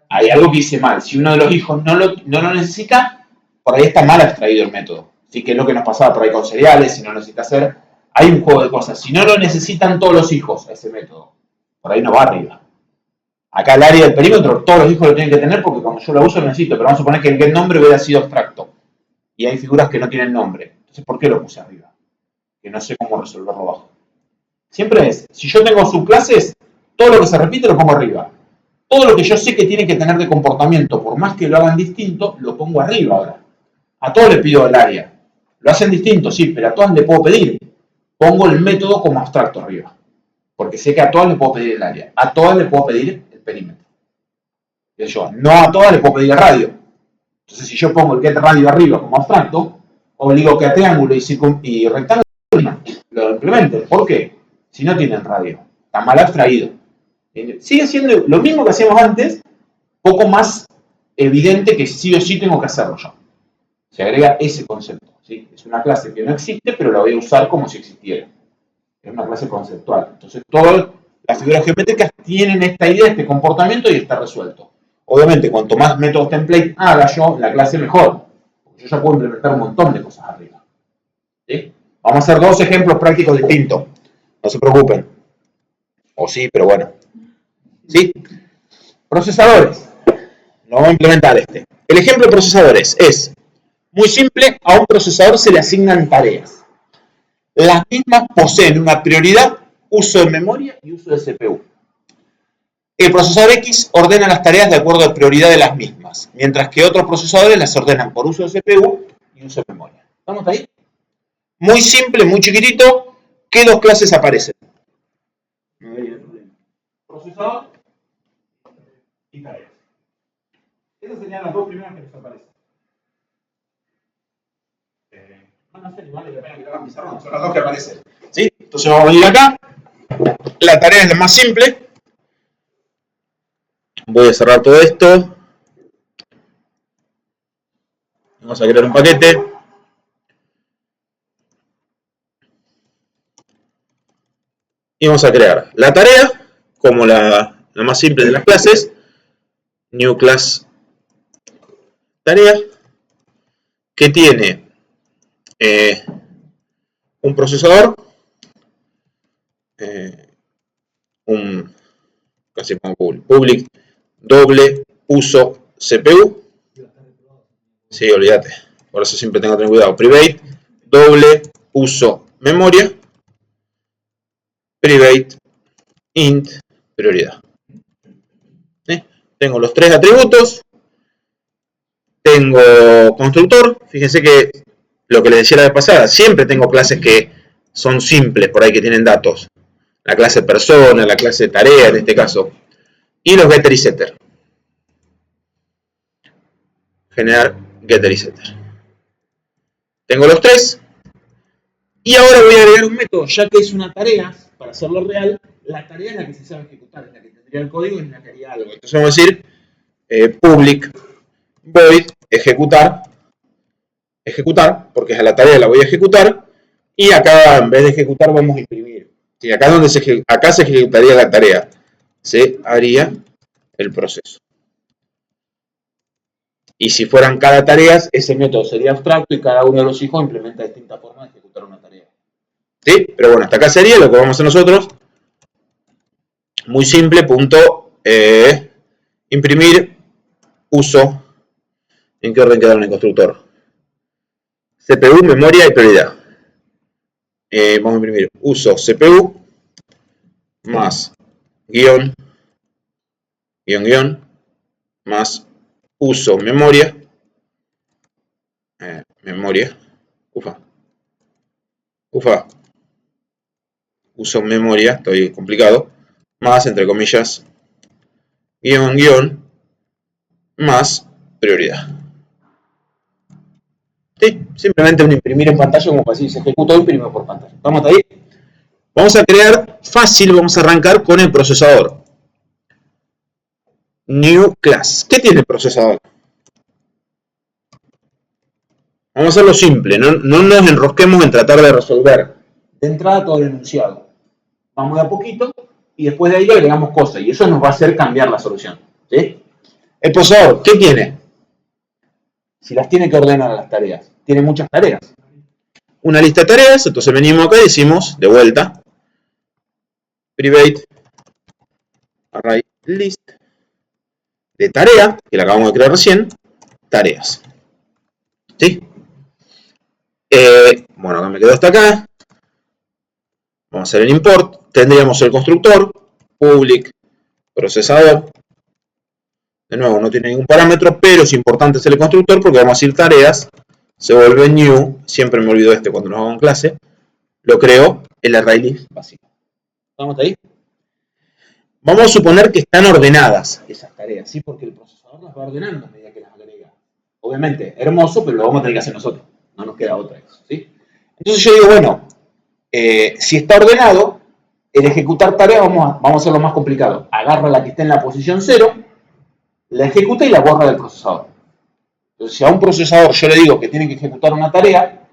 Hay algo que hice mal. Si uno de los hijos no lo necesita, por ahí está mal abstraído el método. Así que es lo que nos pasaba por ahí con cereales, si no lo necesita hacer. Hay un juego de cosas. Si no lo necesitan todos los hijos, ese método, por ahí no va arriba. Acá el área del perímetro, todos los hijos lo tienen que tener porque cuando yo lo uso lo necesito. Pero vamos a suponer que el nombre hubiera sido abstracto. Y hay figuras que no tienen nombre. Entonces, ¿por qué lo puse arriba? Que no sé cómo resolverlo abajo. Siempre es, si yo tengo subclases, todo lo que se repite lo pongo arriba. Todo lo que yo sé que tiene que tener de comportamiento, por más que lo hagan distinto, lo pongo arriba ahora. A todos les pido el área. Lo hacen distinto, sí, pero a todas le puedo pedir. Pongo el método como abstracto arriba. Porque sé que a todas le puedo pedir el área. A todas le puedo pedir el perímetro. No a todas le puedo pedir el radio. Entonces, si yo pongo el get radio arriba como abstracto, obligo que a triángulo y rectángulo lo implementen. ¿Por qué? si no tienen radio. Está mal abstraído. Sigue siendo lo mismo que hacíamos antes, poco más evidente que sí o sí tengo que hacerlo yo. Se agrega ese concepto, ¿sí? Es una clase que no existe, pero la voy a usar como si existiera. Es una clase conceptual. Entonces, todas las figuras geométricas tienen esta idea, este comportamiento y está resuelto. Obviamente, cuanto más métodos template haga yo, la clase mejor. Porque yo ya puedo implementar un montón de cosas arriba. ¿Sí? Vamos a hacer dos ejemplos prácticos distintos. No se preocupen. O sí, pero bueno. ¿Sí? Procesadores. Lo vamos a implementar este. El ejemplo de procesadores es muy simple. A un procesador se le asignan tareas. Las mismas poseen una prioridad, uso de memoria y uso de CPU. El procesador X ordena las tareas de acuerdo a la prioridad de las mismas, mientras que otros procesadores las ordenan por uso de CPU y uso de memoria. ¿Estamos ahí? Muy simple, muy chiquitito. ¿Qué dos clases aparecen? Procesador y tareas. Esas serían las dos primeras que nos aparecen. No sé, igual la pena que lo hagan pizarrón, son las dos que aparecen. ¿Sí? Entonces vamos a venir acá. La tarea es la más simple. Voy a cerrar todo esto. Vamos a crear un paquete. Y vamos a crear la tarea como la más simple de las clases. New class tarea. Que tiene un procesador. Casi como public doble uso CPU. Sí, olvídate. Por eso siempre tengo que tener cuidado. Private, doble uso memoria. Private, int, prioridad. Tengo los tres atributos. Tengo constructor. Fíjense que lo que les decía la vez pasada, siempre tengo clases que son simples, por ahí que tienen datos. La clase persona, la clase tarea en este caso. Y los getter y setter. Generar getter y setter. Tengo los tres. Y ahora voy a agregar un método, ya que es una tarea, para hacerlo real, la tarea es la que se sabe ejecutar, es la que tendría el código y es la que haría algo. Entonces vamos a decir public void ejecutar, porque es a la tarea la voy a ejecutar, y acá en vez de ejecutar vamos a imprimir. Y acá, acá se ejecutaría la tarea, se haría el proceso. Y si fueran cada tarea, ese método sería abstracto y cada uno de los hijos implementa distintas formas de ejecutar una tarea. ¿Sí? Pero bueno, hasta acá sería lo que vamos a hacer nosotros. Muy simple, punto imprimir uso. ¿En qué orden quedaron en el constructor? CPU, memoria y prioridad. Vamos a imprimir uso CPU más guión más uso memoria. Uso memoria, estoy complicado. Más, entre comillas, guión más prioridad. ¿Sí? Simplemente un imprimir en pantalla, como para decir, se ejecutó, imprimió por pantalla. ¿Vamos ahí? Vamos a crear fácil, vamos a arrancar con el procesador. New class. ¿Qué tiene el procesador? Vamos a hacerlo simple, no nos enrosquemos en tratar de resolver de entrada todo el enunciado. Vamos de a poquito y después de ahí agregamos cosas y eso nos va a hacer cambiar la solución. ¿Sí? El procesador, ¿qué tiene? Si las tiene que ordenar las tareas. Tiene muchas tareas. Una lista de tareas, entonces venimos acá y decimos, de vuelta, private array list de tarea, que la acabamos de crear recién, tareas. ¿Sí? Bueno, acá me quedo hasta acá. Vamos a hacer el import. Tendríamos el constructor, public, procesador. De nuevo, no tiene ningún parámetro, pero es importante hacer el constructor porque vamos a decir tareas, se vuelve new, siempre me olvido cuando nos hago en clase, lo creo, el array list básico. ¿Estamos ahí? Vamos a suponer que están ordenadas esas tareas, ¿sí? Porque el procesador las va ordenando a medida que las agrega. Obviamente, hermoso, pero lo vamos a tener que hacer nosotros. No nos queda otra. ¿Sí? Entonces yo digo, bueno, si está ordenado, el ejecutar tarea vamos a hacerlo más complicado. Agarra la que esté en la posición 0, la ejecuta y la borra del procesador. Entonces, si a un procesador yo le digo que tiene que ejecutar una tarea,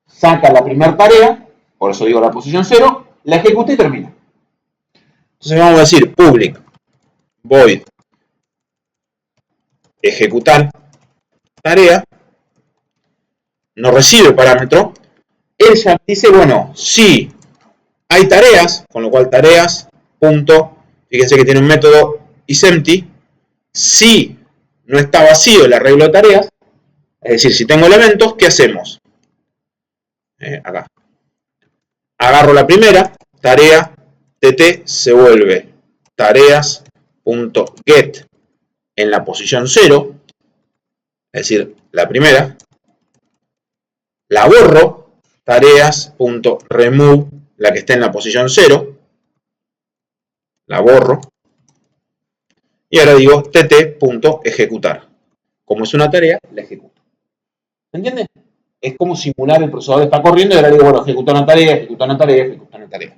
saca la primera tarea, por eso digo la posición 0, la ejecuta y termina. Entonces vamos a decir public void ejecutar tarea, no recibe parámetro, él ya dice, bueno, si hay tareas, con lo cual tareas, punto, fíjense que tiene un método isEmpty, si no está vacío el arreglo de tareas, es decir, si tengo elementos, ¿qué hacemos? Acá. Agarro la primera, tarea, tt se vuelve tareas.get en la posición 0, es decir, la primera, la borro, tareas.remove, la que está en la posición 0, la borro, y ahora digo tt.ejecutar. Como es una tarea, la ejecuto. ¿Se entiende? Es como simular el procesador está corriendo y ahora digo, bueno, ejecuta una tarea, ejecuta una tarea, ejecuta una tarea.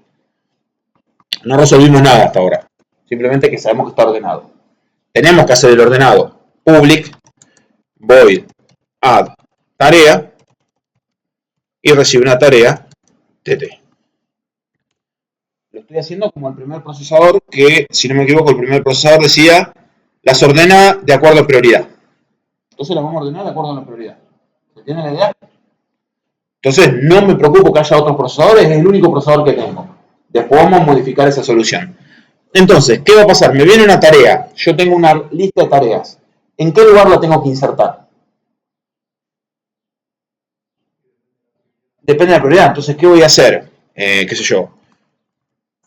No resolvimos nada hasta ahora. Simplemente que sabemos que está ordenado. Tenemos que hacer el ordenado public void add tarea y recibe una tarea tt. Lo estoy haciendo como el primer procesador que, si no me equivoco, el primer procesador decía las ordena de acuerdo a prioridad. Entonces las vamos a ordenar de acuerdo a la prioridad. ¿Se entiende la idea? Entonces no me preocupo que haya otros procesadores, es el único procesador que tengo. Después vamos a modificar esa solución. Entonces, ¿qué va a pasar? Me viene una tarea, yo tengo una lista de tareas. ¿En qué lugar la tengo que insertar? Depende de la prioridad. Entonces, ¿qué voy a hacer? ¿Qué sé yo?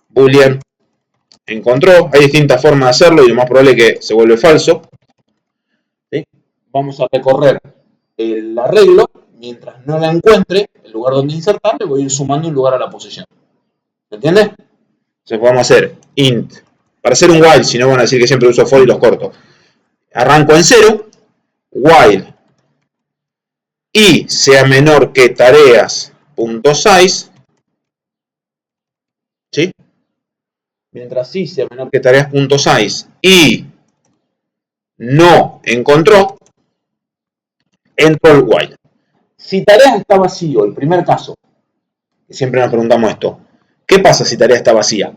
Boolean encontró. Hay distintas formas de hacerlo y lo más probable es que se vuelve falso. ¿Sí? Vamos a recorrer el arreglo. Mientras no la encuentre, el lugar donde insertar, le voy a ir sumando un lugar a la posición. ¿Se entiende? Entonces vamos a hacer int. Para hacer un while, si no van a decir que siempre uso for y los corto. Arranco en 0, while y sea menor que tareas.size, ¿sí? Mientras sí sea menor que tareas.size y no encontró, entro al while. Si tareas está vacío, el primer caso, que siempre nos preguntamos esto, ¿qué pasa si tarea está vacía?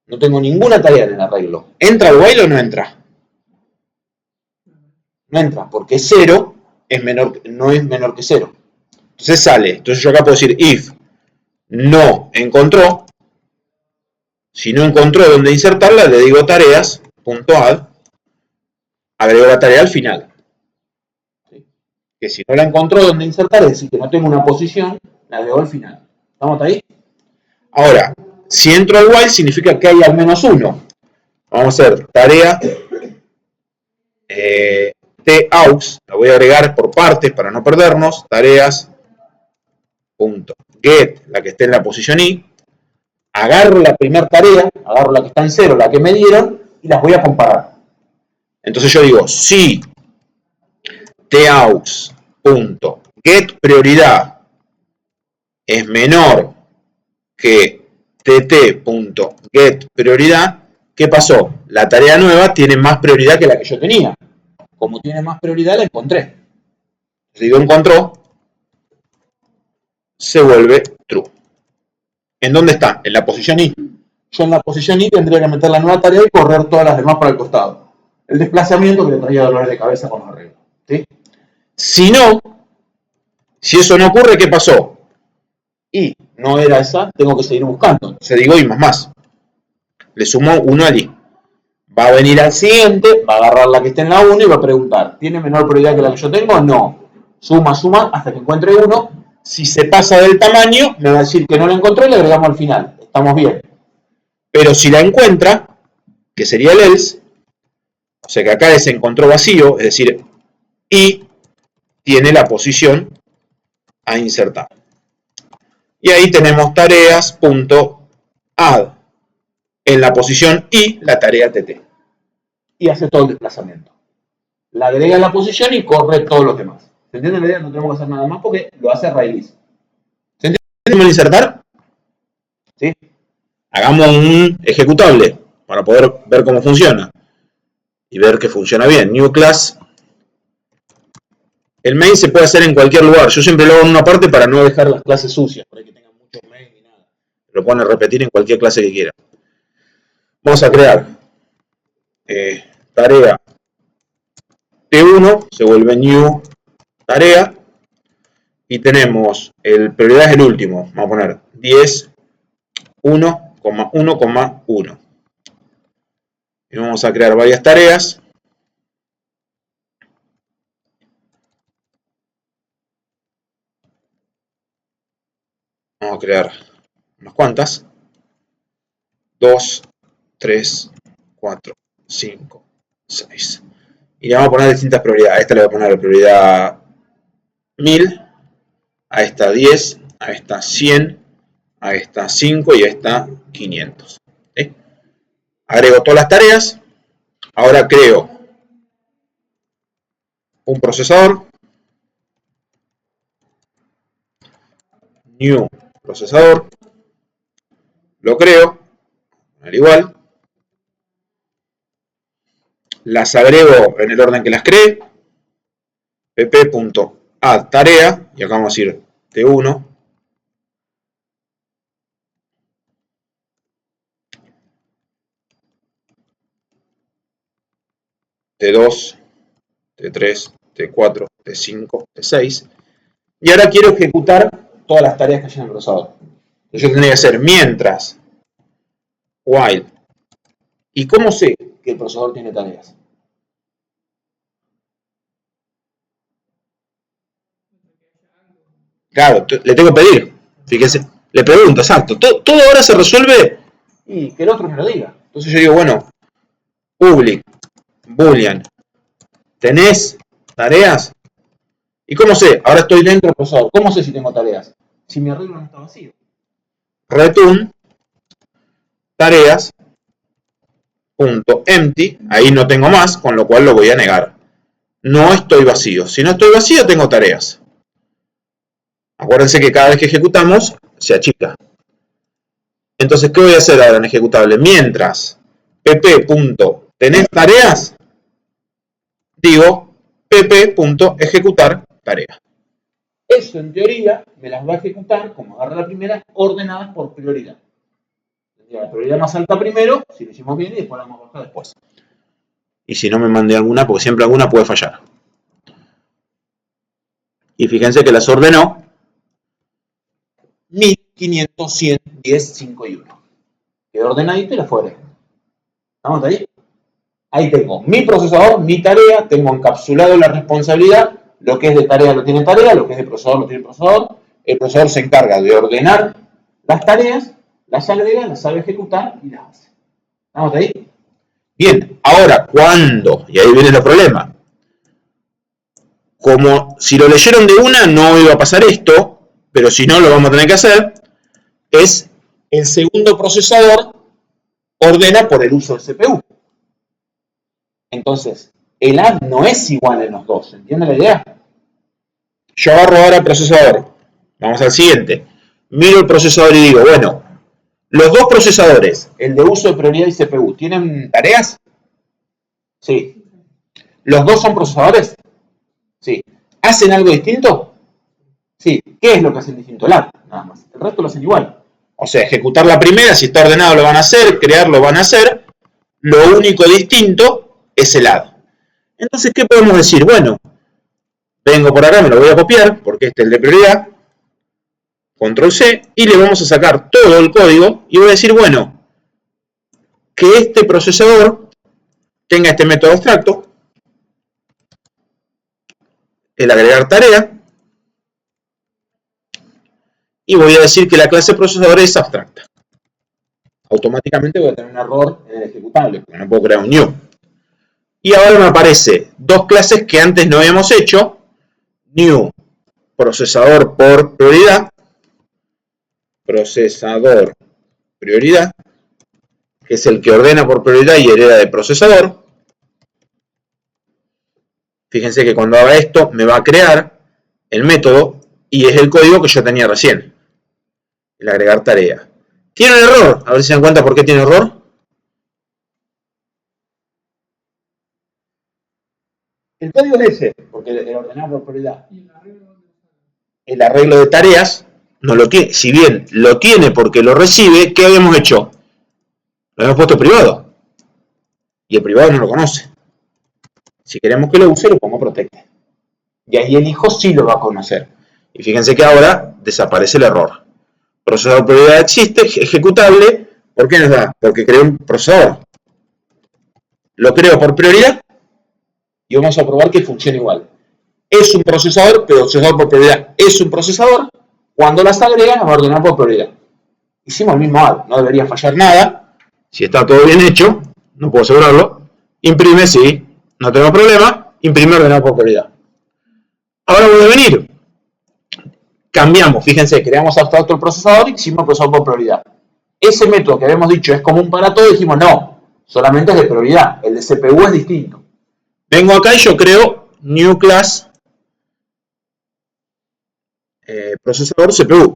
No tengo ninguna tarea en el arreglo. ¿Entra al while o no entra? No entra, porque 0 es menor, no es menor que 0. Entonces sale. Entonces yo acá puedo decir if no encontró. Si no encontró dónde insertarla, le digo tareas.add. Agrego la tarea al final. ¿Sí? Que si no la encontró dónde insertar, es decir, que no tengo una posición, la agrego al final. ¿Estamos ahí? Ahora, si entro al while, significa que hay al menos uno. Vamos a hacer tarea taux, la voy a agregar por partes para no perdernos, tareas.get, la que esté en la posición i, agarro la primera tarea, agarro la que está en 0, la que me dieron, y las voy a comparar. Entonces yo digo, si taux.get prioridad es menor que tt.get prioridad, ¿qué pasó? La tarea nueva tiene más prioridad que la que yo tenía. Como tiene más prioridad, la encontré. Si digo encontró, se vuelve true. ¿En dónde está? En la posición i. Yo en la posición i tendría que meter la nueva tarea y correr todas las demás para el costado. El desplazamiento que le traía dolores de cabeza con los arreglos. ¿Sí? Si no, si eso no ocurre, ¿qué pasó? I no era esa, tengo que seguir buscando. Entonces digo i más. Le sumo 1 al i. Va a venir al siguiente, va a agarrar la que esté en la 1 y va a preguntar, ¿tiene menor prioridad que la que yo tengo? No. Suma hasta que encuentre 1. Si se pasa del tamaño, me va a decir que no la encontró y le agregamos al final. Estamos bien. Pero si la encuentra, que sería el else, o sea que acá se encontró vacío, es decir, i tiene la posición a insertar. Y ahí tenemos tareas.add en la posición i la tarea tt. Y hace todo el desplazamiento. La agrega en la posición y corre todos los demás. ¿Se entiende la idea? No tenemos que hacer nada más porque lo hace raíz. ¿Se entiende cómo insertar? ¿sí? Hagamos un ejecutable para poder ver cómo funciona y ver que funciona bien. New class. El main se puede hacer en cualquier lugar. Yo siempre lo hago en una parte para no dejar las clases sucias, para que tengan muchos main y nada. Lo pueden repetir en cualquier clase que quieran. Vamos a crear tarea T1, se vuelve new tarea. Y tenemos, el prioridad es el último. Vamos a poner 10, 1,1,1. Y vamos a crear varias tareas. Vamos a crear unas cuantas. 2, 3, 4, 5, 6. Y le vamos a poner distintas prioridades. A esta le voy a poner la prioridad 1000. A esta 10. A esta 100. A esta 5 y a esta 500. ¿Sí? Agrego todas las tareas. Ahora creo un procesador. New procesador. Lo creo. Al igual. Las agrego en el orden que las creé. pp.add tarea. Y acá vamos a decir T1. T2, T3, T4, T5, T6. Y ahora quiero ejecutar todas las tareas que hay en el procesador. Entonces yo tendría que hacer mientras, while. ¿Y cómo sé que el procesador tiene tareas? Claro, le tengo que pedir. Fíjense, le pregunto, exacto. Todo ahora se resuelve y que el otro me lo diga. Entonces yo digo, bueno, public, boolean, ¿tenés tareas? ¿Y cómo sé? Ahora estoy dentro del procesador. ¿Cómo sé si tengo tareas? Si mi arreglo no está vacío. Return tareas punto empty. Ahí no tengo más, con lo cual lo voy a negar. No estoy vacío. Si no estoy vacío, tengo tareas. Acuérdense que cada vez que ejecutamos, se achica. Entonces, ¿qué voy a hacer ahora en ejecutable? Mientras pp.tenés tareas, digo pp.ejecutar tareas. Eso en teoría me las va a ejecutar, como agarra la primera, ordenadas por prioridad. La prioridad más alta primero, si lo hicimos bien, y después la más baja después. Y si no me mandé alguna, porque siempre alguna puede fallar. Y fíjense que las ordenó 1500, 100, 10, 5 y 1. Quedó ordenadito y las fue. ¿Estamos ahí? Ahí tengo mi procesador, mi tarea, tengo encapsulado la responsabilidad. Lo que es de tarea lo tiene tarea, lo que es de procesador lo tiene procesador. El procesador se encarga de ordenar las tareas, las agrega, las sabe ejecutar y las hace. ¿Estamos ahí? Bien, ahora, ¿cuándo? Y ahí viene el problema. Como si lo leyeron de una, no iba a pasar esto, pero si no, lo vamos a tener que hacer. Es el segundo procesador ordena por el uso del CPU. Entonces, el add no es igual en los dos. ¿Entienden la idea? Yo agarro ahora el procesador. Vamos al siguiente. Miro el procesador y digo, bueno, los dos procesadores, el de uso de prioridad y CPU, ¿tienen tareas? Sí. ¿Los dos son procesadores? Sí. ¿Hacen algo distinto? Sí. ¿Qué es lo que hacen distinto? El add, nada más. El resto lo hacen igual. O sea, ejecutar la primera, si está ordenado lo van a hacer, crear lo van a hacer. Lo único distinto es el add. Entonces, ¿qué podemos decir? Bueno, vengo por acá, me lo voy a copiar, porque este es el de prioridad. Control C, y le vamos a sacar todo el código, y voy a decir, bueno, que este procesador tenga este método abstracto, el agregar tarea, y voy a decir que la clase procesador es abstracta. Automáticamente voy a tener un error en el ejecutable, porque no puedo crear un new. Y ahora me aparece dos clases que antes no habíamos hecho. New, procesador por prioridad. Procesador prioridad, que es el que ordena por prioridad y hereda de procesador. Fíjense que cuando haga esto me va a crear el método y es el código que yo tenía recién. El agregar tarea. Tiene un error. A ver si se dan cuenta por qué tiene error. El código es ese, porque el ordenado por prioridad. El arreglo de tareas no lo tiene. Si bien lo tiene porque lo recibe, ¿qué habíamos hecho? Lo hemos puesto privado. Y el privado no lo conoce. Si queremos que lo use, lo pongo protect. Y ahí el hijo sí lo va a conocer. Y fíjense que ahora desaparece el error. Procesador prioridad existe, ejecutable. ¿Por qué nos da? Porque creo un procesador. Lo creo por prioridad y vamos a probar que funciona igual. Es un procesador, pero procesador por prioridad es un procesador. Cuando las agrega, nos va a ordenar por prioridad. Hicimos el mismo algo, no debería fallar nada. Si está todo bien hecho, no puedo asegurarlo. Imprime, sí, no tengo problema. Imprime ordenado por prioridad. Ahora voy a venir. Cambiamos, fíjense, creamos abstracto el procesador y hicimos procesador por prioridad. Ese método que habíamos dicho es común para todos, dijimos no, solamente es de prioridad. El de CPU es distinto. Vengo acá y yo creo new class procesador CPU.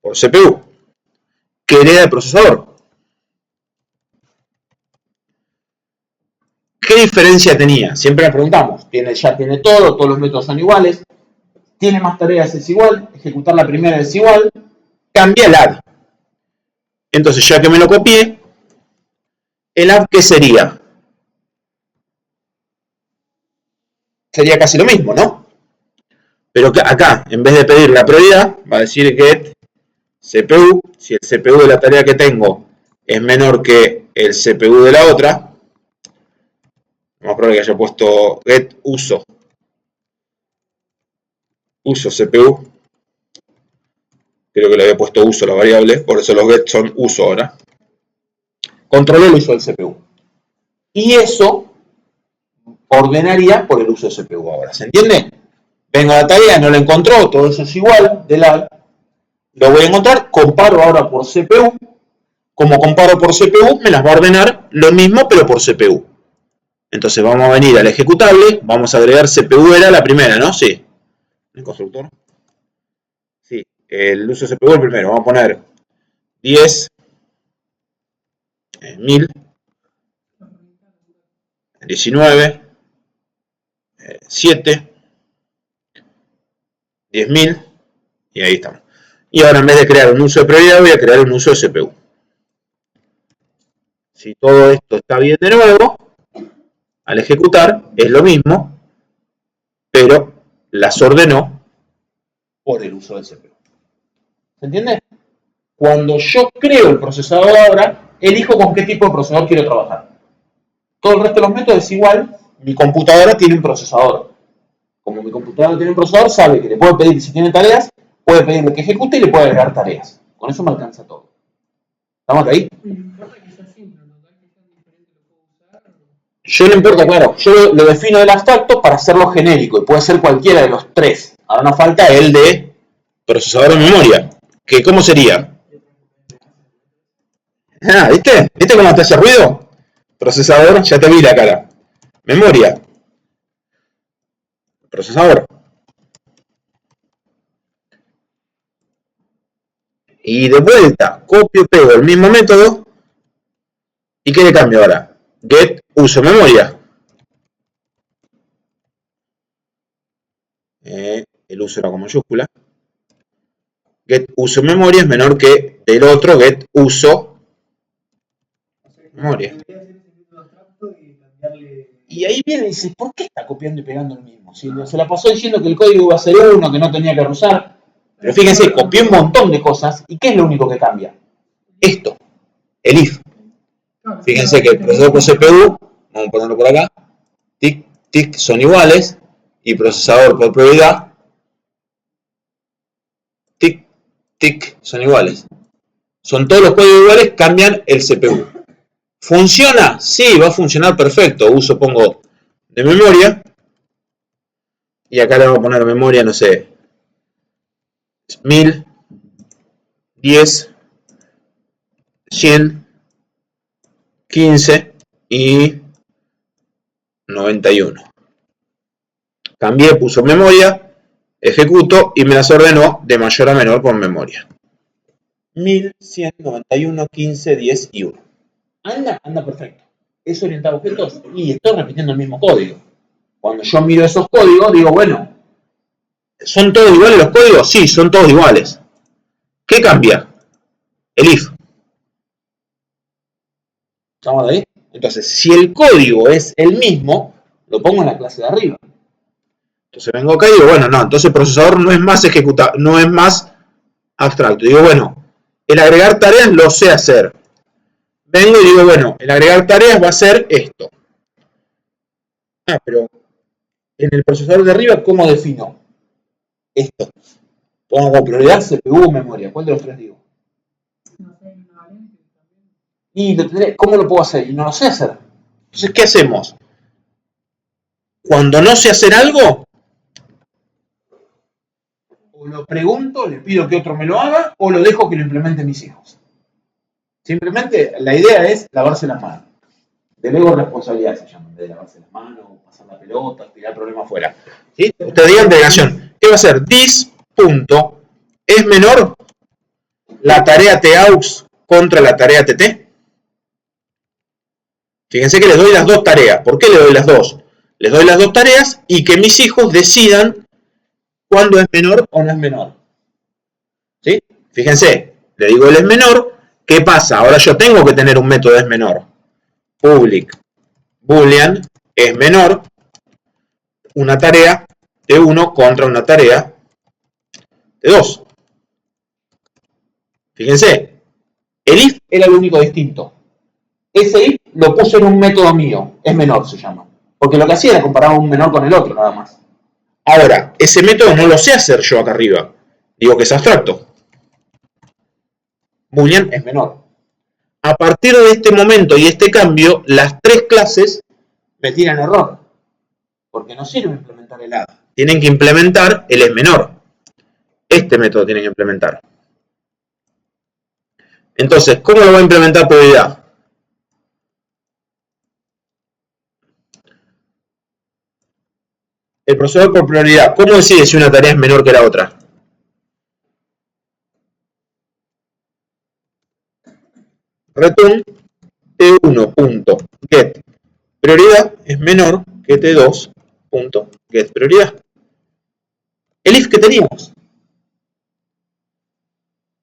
Por CPU. Que hereda de procesador. ¿Qué diferencia tenía? Siempre nos preguntamos. Ya tiene todo, todos los métodos son iguales. Tiene más tareas, es igual. Ejecutar la primera es igual. Cambia el add. Entonces, ya que me lo copié, el add, ¿qué sería? Sería casi lo mismo, ¿no? Pero acá, en vez de pedir la prioridad, va a decir get CPU. Si el CPU de la tarea que tengo es menor que el CPU de la otra, vamos a probar que haya puesto get uso CPU. Creo que le había puesto uso la variable, por eso los get son uso ahora. Controlo el uso del CPU. Y eso ordenaría por el uso de CPU ahora. ¿Se entiende? Vengo a la tarea, no la encontró, todo eso es igual, del add. Lo voy a encontrar, comparo ahora por CPU. Como comparo por CPU, me las va a ordenar lo mismo, pero por CPU. Entonces vamos a venir al ejecutable, vamos a agregar CPU, era la primera, ¿no? Sí. ¿El constructor? Sí, el uso de CPU el primero. Vamos a poner 10, 1000, 19, 7, 10.000, y ahí estamos. Y ahora en vez de crear un uso de prioridad, voy a crear un uso de CPU. Si todo esto está bien de nuevo, al ejecutar es lo mismo, pero las ordenó por el uso del CPU. ¿Se entiende? Cuando yo creo el procesador ahora, elijo con qué tipo de procesador quiero trabajar. Todo el resto de los métodos es igual. Mi computadora tiene un procesador. Como mi computadora tiene un procesador, sabe que le puede pedir, si tiene tareas, puede pedirle que ejecute y le puede agregar tareas. Con eso me alcanza todo. ¿Estamos ahí? Yo no importa, claro, yo lo defino del abstracto para hacerlo genérico y puede ser cualquiera de los tres. Ahora nos falta el de procesador de memoria. ¿Que cómo sería? Ah, ¿viste? ¿Viste cómo te hace ruido? Procesador, ya te vi la cara. Memoria. Procesador. Y de vuelta, copio y pego el mismo método. ¿Y qué le cambio ahora? Get uso memoria. El uso era con mayúscula. Get uso memoria es menor que del otro get uso memoria. Y ahí viene y dice, ¿por qué está copiando y pegando el mismo? Si se la pasó diciendo que el código iba a ser uno, que no tenía que usar. Pero fíjense, copié un montón de cosas. ¿Y qué es lo único que cambia? Esto, el if. Fíjense que el procesador por CPU, vamos a ponerlo por acá, tic, tic, son iguales. Y procesador por prioridad, tic, tic, son iguales. Son todos los códigos iguales, cambian el CPU. ¿Funciona? Sí, va a funcionar perfecto. Uso, pongo de memoria. Y acá le vamos a poner memoria, no sé, 1000, 10, 100, 15 y 91. Cambié, puso memoria, ejecuto y me las ordenó de mayor a menor con memoria. 1191, 15, 10 y 1. Anda perfecto. ¿Es orientado a objetos? Y estoy repitiendo el mismo código. Cuando yo miro esos códigos, digo, bueno, ¿son todos iguales los códigos? Sí, son todos iguales. ¿Qué cambia? El if. ¿Estamos ahí? Entonces, si el código es el mismo, lo pongo en la clase de arriba. Entonces vengo acá y digo, bueno, no, entonces el procesador no es más ejecutable, no es más abstracto. Digo, bueno, el agregar tareas lo sé hacer. Vengo y digo, bueno, el agregar tareas va a ser esto. Ah, pero en el procesador de arriba, ¿cómo defino esto? Pongo como prioridad CPU o memoria. ¿Cuál de los tres digo? No sé, una variante también. Y lo tendré, ¿cómo lo puedo hacer? Y no lo sé hacer. Entonces, ¿qué hacemos? Cuando no sé hacer algo, o lo pregunto, le pido que otro me lo haga, o lo dejo que lo implementen mis hijos. Simplemente la idea es lavarse las manos. Delego responsabilidad, se llama, de lavarse las manos, pasar la pelota, tirar el problema afuera. ¿Sí? Ustedes digan delegación. ¿Qué va a ser? This punto es menor la tarea TAUX contra la tarea TT. Fíjense que les doy las dos tareas. ¿Por qué les doy las dos? Les doy las dos tareas y que mis hijos decidan cuándo es menor o no es menor. ¿Sí? Fíjense, le digo el es menor. ¿Qué pasa? Ahora yo tengo que tener un método es menor. Public boolean es menor una tarea de 1 contra una tarea de 2. Fíjense, el if era lo único distinto. Ese if lo puse en un método mío, es menor se llama. Porque lo que hacía era comparar un menor con el otro, nada más. Ahora, ese método no lo sé hacer yo acá arriba. Digo que es abstracto. Boolean es menor. A partir de este momento y este cambio, las tres clases me tiran error. Porque no sirve implementar el add. Tienen que implementar el es menor. Este método tienen que implementar. Entonces, ¿cómo lo va a implementar prioridad? El procesador por prioridad, ¿cómo decide si una tarea es menor que la otra? Return T1.get prioridad es menor que T2.get prioridad. El if que teníamos.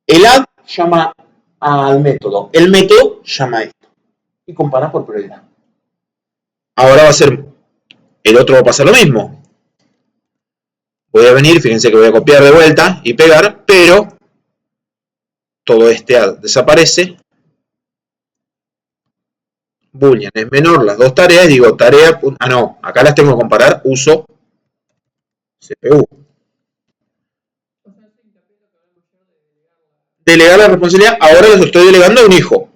El add llama al método. El método llama a esto. Y compara por prioridad. Ahora va a ser, el otro va a pasar lo mismo. Voy a venir, fíjense que voy a copiar de vuelta y pegar, pero todo este add desaparece. Boolean es menor las dos tareas, digo tarea, no, acá las tengo que comparar, uso CPU. Delegar la responsabilidad, ahora les estoy delegando a un hijo.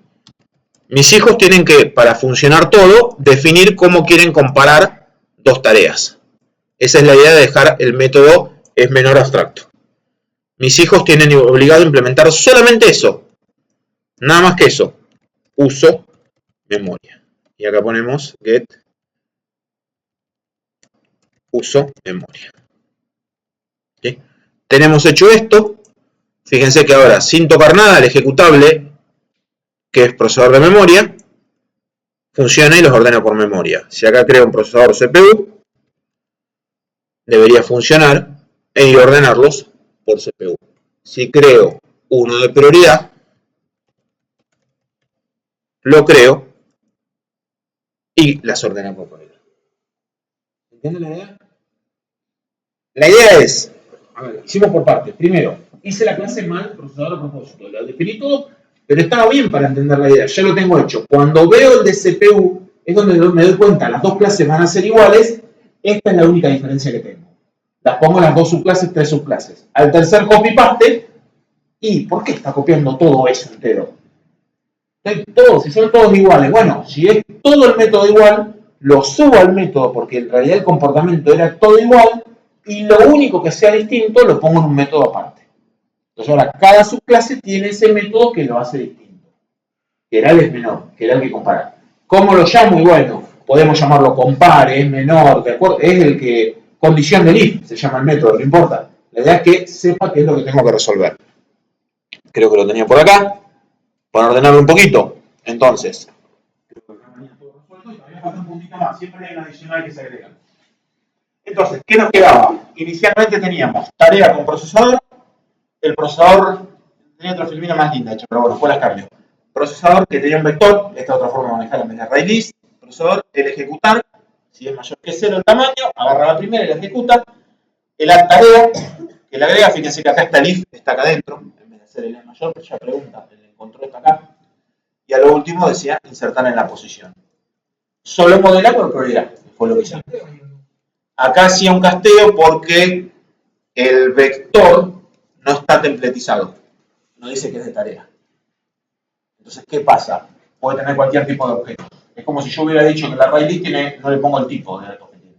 Mis hijos tienen que, para funcionar todo, definir cómo quieren comparar dos tareas. Esa es la idea de dejar el método es menor abstracto. Mis hijos tienen obligado a implementar solamente eso. Nada más que eso. Uso memoria. Y acá ponemos get uso memoria. ¿Sí? Tenemos hecho esto. Fíjense que ahora, sin tocar nada, el ejecutable, que es procesador de memoria, funciona y los ordena por memoria. Si acá creo un procesador CPU, debería funcionar y ordenarlos por CPU. Si creo uno de prioridad, lo creo y las ordena por prioridad. ¿Entienden la idea? La idea es, a ver, hicimos por partes. Primero, hice la clase mal, procesador a propósito. La definí todo, pero estaba bien para entender la idea. Ya lo tengo hecho. Cuando veo el de CPU, es donde me doy cuenta, las dos clases van a ser iguales. Esta es la única diferencia que tengo. Las pongo en las dos subclases, tres subclases. Al tercer copy-paste, ¿y por qué está copiando todo eso entero? Si son todos iguales. Bueno, si es todo el método igual, lo subo al método porque en realidad el comportamiento era todo igual y lo único que sea distinto lo pongo en un método aparte. Entonces ahora cada subclase tiene ese método que lo hace distinto. Que era el es menor, que era el que compara. ¿Cómo lo llamo? Y bueno, podemos llamarlo compare, es menor, ¿de acuerdo? Es el que, condición del if, se llama el método, no importa. La idea es que sepa qué es lo que tengo que resolver. creo que lo tenía por acá, para ordenarlo un poquito. Entonces, creo que acá venía todo resuelto y todavía falta un puntito más. Siempre hay un adicional que se agrega. Entonces, ¿qué nos quedaba? Inicialmente teníamos tarea con procesador. El procesador tenía otra filmina más linda, hecha, pero bueno, después las cambio. Procesador que tenía un vector, esta es otra forma de manejar en vez de array list. Procesador, el ejecutar, si es mayor que 0 el tamaño, agarra la primera y la ejecuta. El add tarea, que le agrega, fíjense que acá está el if, está acá adentro, en vez de hacer el mayor, pero ya pregunta, el encontró está acá. Y a lo último decía insertar en la posición. Solo modelar por prioridad, fue lo que hice. Acá hacía un casteo porque el vector no está templetizado, no dice que es de tarea. Entonces, ¿qué pasa? Puede tener cualquier tipo de objeto. Es como si yo hubiera dicho que el array list no le pongo el tipo de datos que tiene.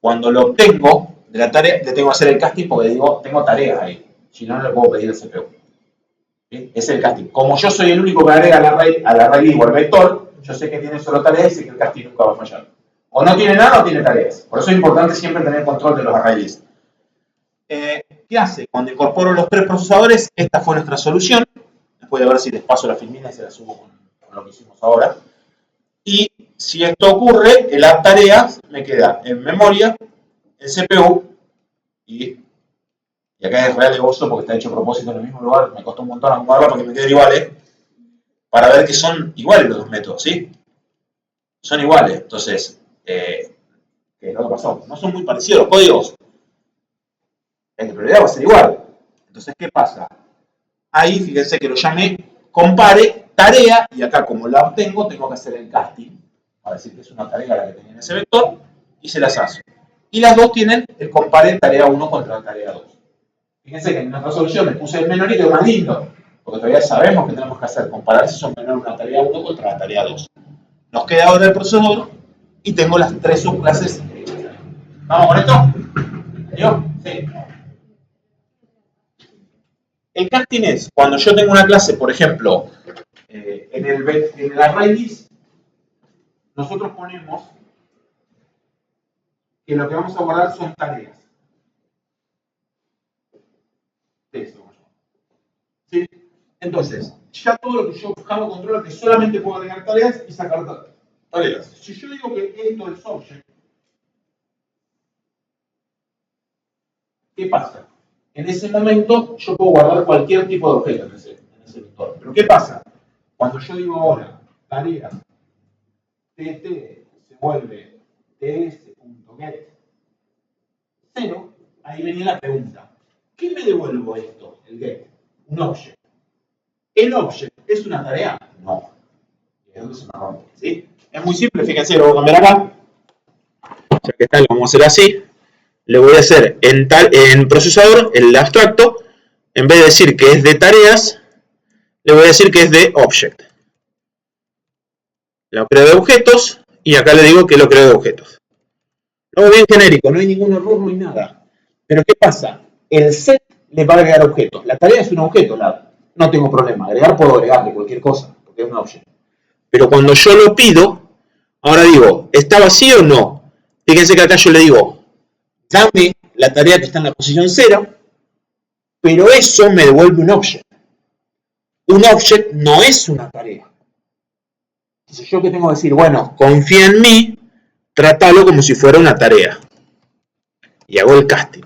Cuando lo obtengo de la tarea, le tengo que hacer el casting porque digo, tengo tareas ahí. Si no, no le puedo pedir el CPU. ¿Sí? Es el casting. Como yo soy el único que agrega al array list o al vector, yo sé que tiene solo tareas y sé que el casting nunca va a fallar. O no tiene nada o tiene tareas. Por eso es importante siempre tener control de los array lists. ¿Qué hace? Cuando incorporo los tres procesadores, esta fue nuestra solución. Después de ver si les paso la filmina y se la subo con lo que hicimos ahora. Y si esto ocurre, el add tareas me queda en memoria, en CPU, y acá es real de gozo porque está hecho a propósito en el mismo lugar, me costó un montón acomodarla porque me quedan iguales, para ver que son iguales los dos métodos, ¿sí? Son iguales, entonces, ¿qué es lo que pasó? No son muy parecidos los códigos. El de prioridad va a ser igual. Entonces, ¿qué pasa? Ahí, fíjense que lo llamé compare tarea, y acá como la obtengo, tengo que hacer el casting, para decir que es una tarea la que tenía en ese vector, y se las hace. Y las dos tienen el compare tarea 1 contra tarea 2. Fíjense que en nuestra solución me puse el menor y quedó más lindo, porque todavía sabemos que tenemos que hacer, comparar si son menor una tarea 1 contra la tarea 2. Nos queda ahora el procesador, y tengo las tres subclases. ¿Vamos con esto? ¿Yo? Sí. El casting es cuando yo tengo una clase, por ejemplo, en el array list, nosotros ponemos que lo que vamos a guardar son tareas. ¿Sí? Entonces, ya todo lo que yo Java controla que solamente puedo agregar tareas y sacar tareas. Si yo digo que esto es object, ¿qué pasa? En ese momento yo puedo guardar cualquier tipo de objeto en ese vector. Pero ¿qué pasa? Cuando yo digo ahora tareas tt se vuelve ts.get 0, ahí venía la pregunta. ¿Qué me devuelvo esto, el get? Un object. ¿El object es una tarea? No. ¿Y dónde se me rompe? ¿Sí? Es muy simple, fíjense, lo voy a cambiar acá. Ya que está, lo vamos a hacer así. Le voy a hacer en procesador, el abstracto, en vez de decir que es de tareas, le voy a decir que es de object. Lo creo de objetos y acá le digo que lo creo de objetos. Luego bien genérico, no hay ningún error, no hay nada. Pero ¿qué pasa? El set le va a agregar objetos. La tarea es un objeto, no tengo problema. Agregar puedo agregarle cualquier cosa, porque es un object. Pero cuando yo lo pido, ahora digo, ¿está vacío o no? Fíjense que acá yo le digo, dame la tarea que está en la posición 0, pero eso me devuelve un object. Un object no es una tarea. Entonces, ¿yo qué tengo que decir? Bueno, confía en mí, trátalo como si fuera una tarea. Y hago el casting.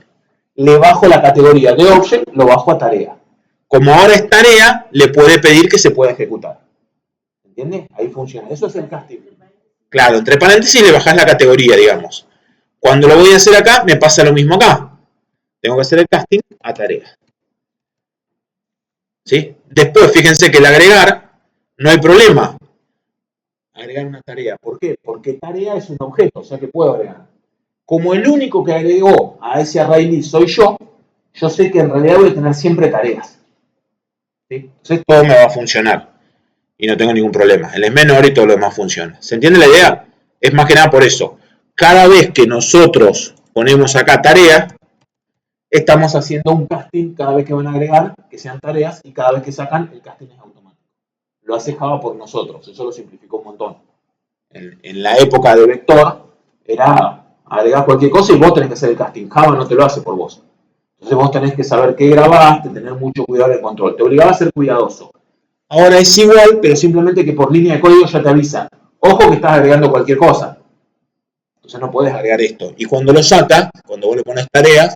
Le bajo la categoría de object, lo bajo a tarea. Como ahora es tarea, le puede pedir que se pueda ejecutar. ¿Entiendes? Ahí funciona. Eso es el casting. Claro, entre paréntesis le bajas la categoría, digamos. Cuando lo voy a hacer acá, me pasa lo mismo acá. Tengo que hacer el casting a tarea. ¿Sí? Después, fíjense que el agregar, no hay problema. Agregar una tarea. ¿Por qué? Porque tarea es un objeto, o sea que puedo agregar. Como el único que agregó a ese array list soy yo sé que en realidad voy a tener siempre tareas. ¿Sí? Entonces todo me va a funcionar. Y no tengo ningún problema. El es menor y todo lo demás funciona. ¿Se entiende la idea? Es más que nada por eso. Cada vez que nosotros ponemos acá tarea, estamos haciendo un casting cada vez que van a agregar, que sean tareas, y cada vez que sacan, el casting es automático. Lo hace Java por nosotros, eso lo simplificó un montón. En la época de vector, era agregar cualquier cosa y vos tenés que hacer el casting. Java no te lo hace por vos. Entonces vos tenés que saber qué grabaste, tener mucho cuidado en el control. Te obligaba a ser cuidadoso. Ahora es igual, pero simplemente que por línea de código ya te avisa. Ojo que estás agregando cualquier cosa. Entonces no podés agregar esto. Y cuando lo sacas, cuando vos le pones tareas,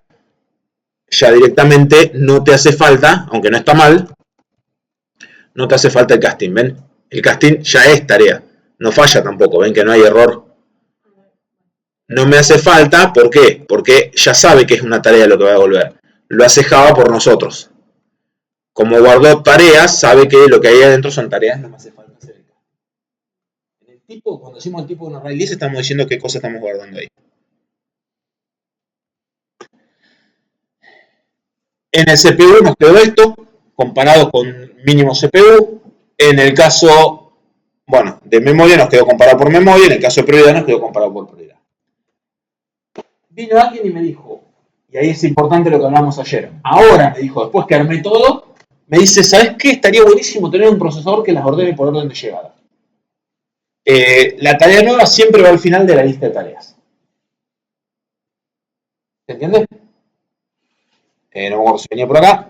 ya directamente no te hace falta, aunque no está mal, no te hace falta el casting, ¿ven? El casting ya es tarea. No falla tampoco, ¿ven que no hay error? No me hace falta, ¿por qué? Porque ya sabe que es una tarea lo que va a devolver. Lo hace Java por nosotros. Como guardó tareas, sabe que lo que hay adentro son tareas, no me hace falta hacer el casting. En el tipo, cuando decimos el tipo de un array list, estamos diciendo qué cosa estamos guardando ahí. En el CPU nos quedó esto, comparado con mínimo CPU. En el caso, bueno, de memoria nos quedó comparado por memoria, en el caso de prioridad nos quedó comparado por prioridad. Vino alguien y me dijo, y ahí es importante lo que hablamos ayer, ahora me dijo, después que armé todo, me dice, ¿sabes qué? Estaría buenísimo tener un procesador que las ordene por orden de llegada. La tarea nueva siempre va al final de la lista de tareas. ¿Se entiende? No me acuerdo si venía por acá.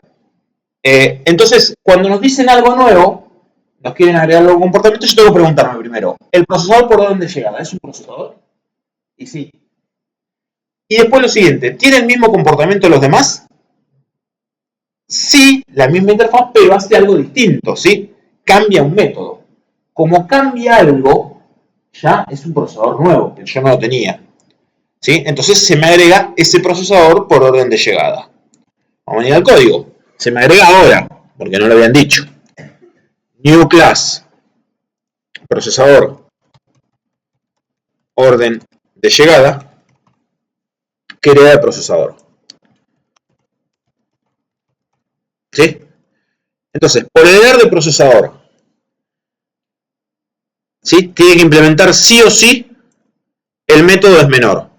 Entonces, cuando nos dicen algo nuevo, nos quieren agregar algún comportamiento, yo tengo que preguntarme primero, ¿el procesador por orden de llegada es un procesador? Y sí. Y después lo siguiente, ¿tiene el mismo comportamiento de los demás? Sí, la misma interfaz, pero hace algo distinto, ¿sí? Cambia un método. Como cambia algo, ya es un procesador nuevo, que yo no lo tenía. ¿Sí? Entonces se me agrega ese procesador por orden de llegada. Vamos a venir al código. Se me agrega ahora, porque no lo habían dicho. New class, procesador, orden de llegada, crea de procesador. ¿Sí? Entonces, por heredar de procesador, ¿sí? Tiene que implementar sí o sí el método es menor.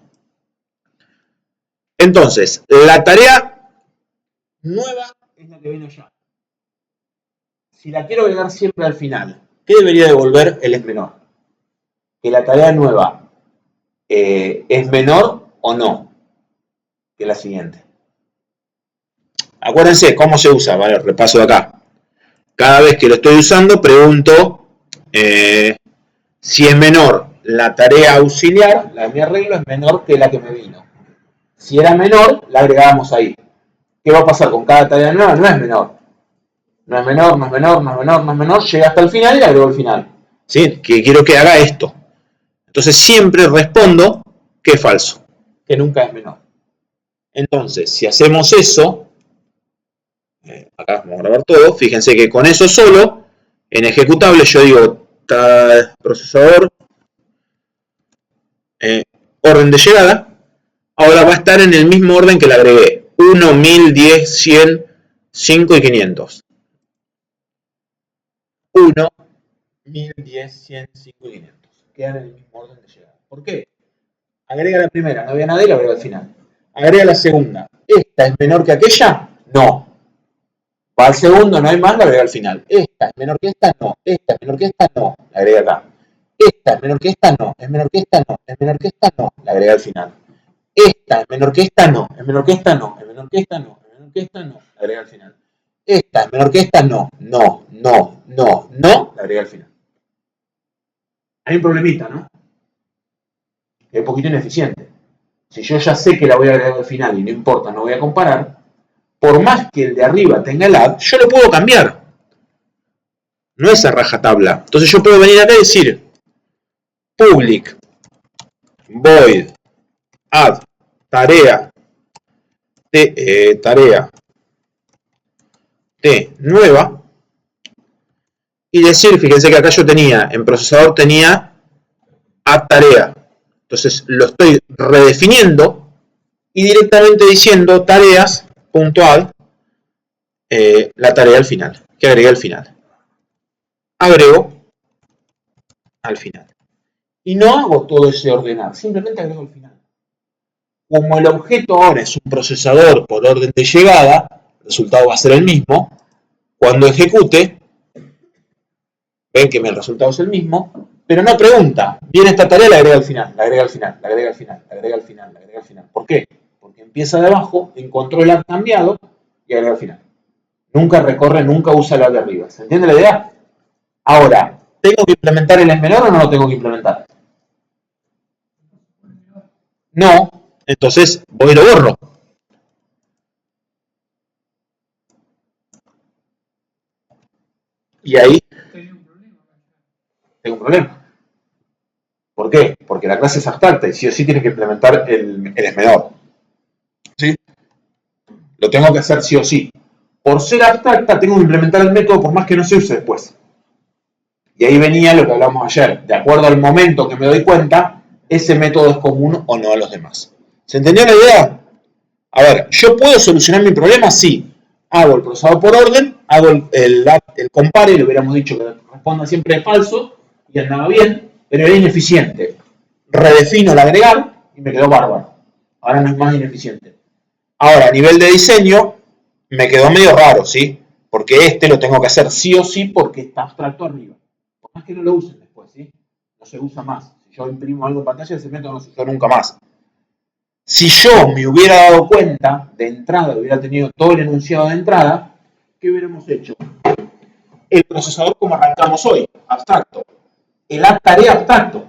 Entonces, la tarea nueva es la que viene allá. Si la quiero agregar siempre al final, ¿qué debería devolver el es menor? Que la tarea nueva es menor o no que la siguiente. Acuérdense cómo se usa, ¿vale? Repaso de acá. Cada vez que lo estoy usando, pregunto si es menor la tarea auxiliar, la de mi arreglo es menor que la que me vino. Si era menor, la agregábamos ahí. ¿Qué va a pasar con cada tarea nueva? No es menor. No es menor, no es menor, no es menor, no es menor. Llega hasta el final y la agrego al final. ¿Sí? Que quiero que haga esto. Entonces siempre respondo que es falso. Que nunca es menor. Entonces, si hacemos eso, acá vamos a grabar todo, fíjense que con eso solo, en ejecutable yo digo procesador, orden de llegada, ahora va a estar en el mismo orden que le agregué, 1, 1000, 10, 100, 5 y 500. 1, 1000, 10, 100, 5 y 500. Quedan en el mismo orden de llegada. ¿Por qué? Agrega la primera, no había nada y la agrega al final. Agrega la segunda. ¿Esta es menor que aquella? No. Va al segundo, no hay más, la agrega al final. Esta es menor que esta, no. Esta es menor que esta, no. La agrega acá. Esta es menor que esta, no. Es menor que esta, no. Es menor que esta, no. La agrega al final. Esta es menor que esta, no. Es menor que esta, no. Es menor que esta, no. Es menor que esta, no. La agrega al final. Esta es menor que esta, no. No, no, no, no. La agrega al final. Hay un problemita, ¿no? Es un poquito ineficiente. Si yo ya sé que la voy a agregar al final y no importa, no voy a comparar, por más que el de arriba tenga el add, yo lo puedo cambiar. No es a rajatabla. Entonces yo puedo venir acá y decir public void add tarea tarea t nueva y decir, fíjense que acá yo tenía, en procesador tenía add tarea. Entonces lo estoy redefiniendo y directamente diciendo tareas.add la tarea al final, que agregué al final. Agrego al final. Y no hago todo ese ordenar, simplemente agrego al final. Como el objeto ahora es un procesador por orden de llegada, el resultado va a ser el mismo. Cuando ejecute, ven que el resultado es el mismo, pero no pregunta. Viene esta tarea, la agrega al final, la agrega al final, la agrega al final, la agrega al final, la agrega al final. ¿Por qué? Porque en empieza de abajo, encontró el add cambiado y agrega al final. Nunca recorre, nunca usa el add de arriba. ¿Se entiende la idea? Ahora, ¿tengo que implementar el es menor o no lo tengo que implementar? No, entonces voy y lo borro. Y ahí tengo un problema. ¿Por qué? Porque la clase es abstracta y sí o sí tiene que implementar el es menor. ¿Sí? Lo tengo que hacer sí o sí. Por ser abstracta tengo que implementar el método por más que no se use después. Y ahí venía lo que hablamos ayer. De acuerdo al momento que me doy cuenta, ese método es común o no a los demás. ¿Se entendió la idea? A ver, ¿yo puedo solucionar mi problema? Sí. Hago el procesador por orden, hago el compare, le hubiéramos dicho que responda siempre de falso, y andaba bien, pero era ineficiente. Redefino el agregar y me quedó bárbaro. Ahora no es más ineficiente. Ahora, a nivel de diseño, me quedó medio raro, ¿sí? Porque este lo tengo que hacer sí o sí porque está abstracto arriba. Por más que no lo usen después, ¿sí? No se usa más. Si yo imprimo algo en pantalla, ese método no se usa nunca más. Si yo me hubiera dado cuenta de entrada, hubiera tenido todo el enunciado de entrada, ¿qué hubiéramos hecho? El procesador como arrancamos hoy, abstracto. El add tarea abstracto.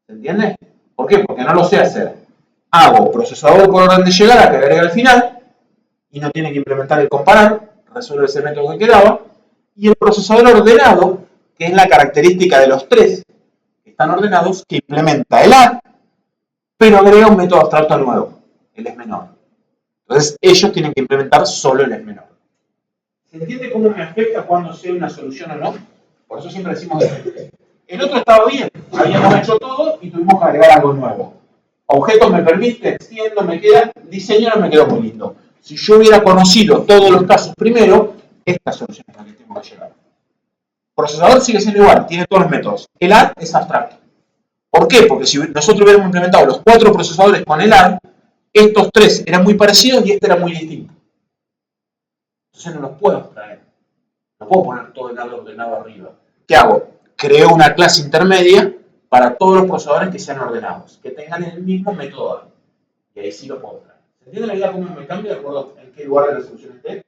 ¿Se entiende? ¿Por qué? Porque no lo sé hacer. Hago procesador por orden de llegada que agrega al final y no tiene que implementar el comparar, resuelve ese método que quedaba. Y el procesador ordenado, que es la característica de los tres que están ordenados, que implementa el add, pero agrega un método abstracto nuevo, el es menor. Entonces, ellos tienen que implementar solo el es menor. ¿Se entiende cómo me afecta cuando sé una solución o no? Por eso siempre decimos que el otro estaba bien, habíamos hecho todo y tuvimos que agregar algo nuevo. Objetos me permite, extiendo, me queda, diseño no me quedó muy lindo. Si yo hubiera conocido todos los casos primero, esta solución es la que tengo que llegar. Procesador sigue siendo igual, tiene todos los métodos. El add es abstracto. ¿Por qué? Porque si nosotros hubiéramos implementado los 4 procesadores con el add, estos 3 eran muy parecidos y este era muy distinto. Entonces no los puedo extraer. No puedo poner todo el add ordenado arriba. ¿Qué hago? Creo una clase intermedia para todos los procesadores que sean ordenados, que tengan el mismo método add. Y ahí sí lo puedo traer. ¿Se entiende la idea cómo me cambia de acuerdo en qué lugar de la solución esté?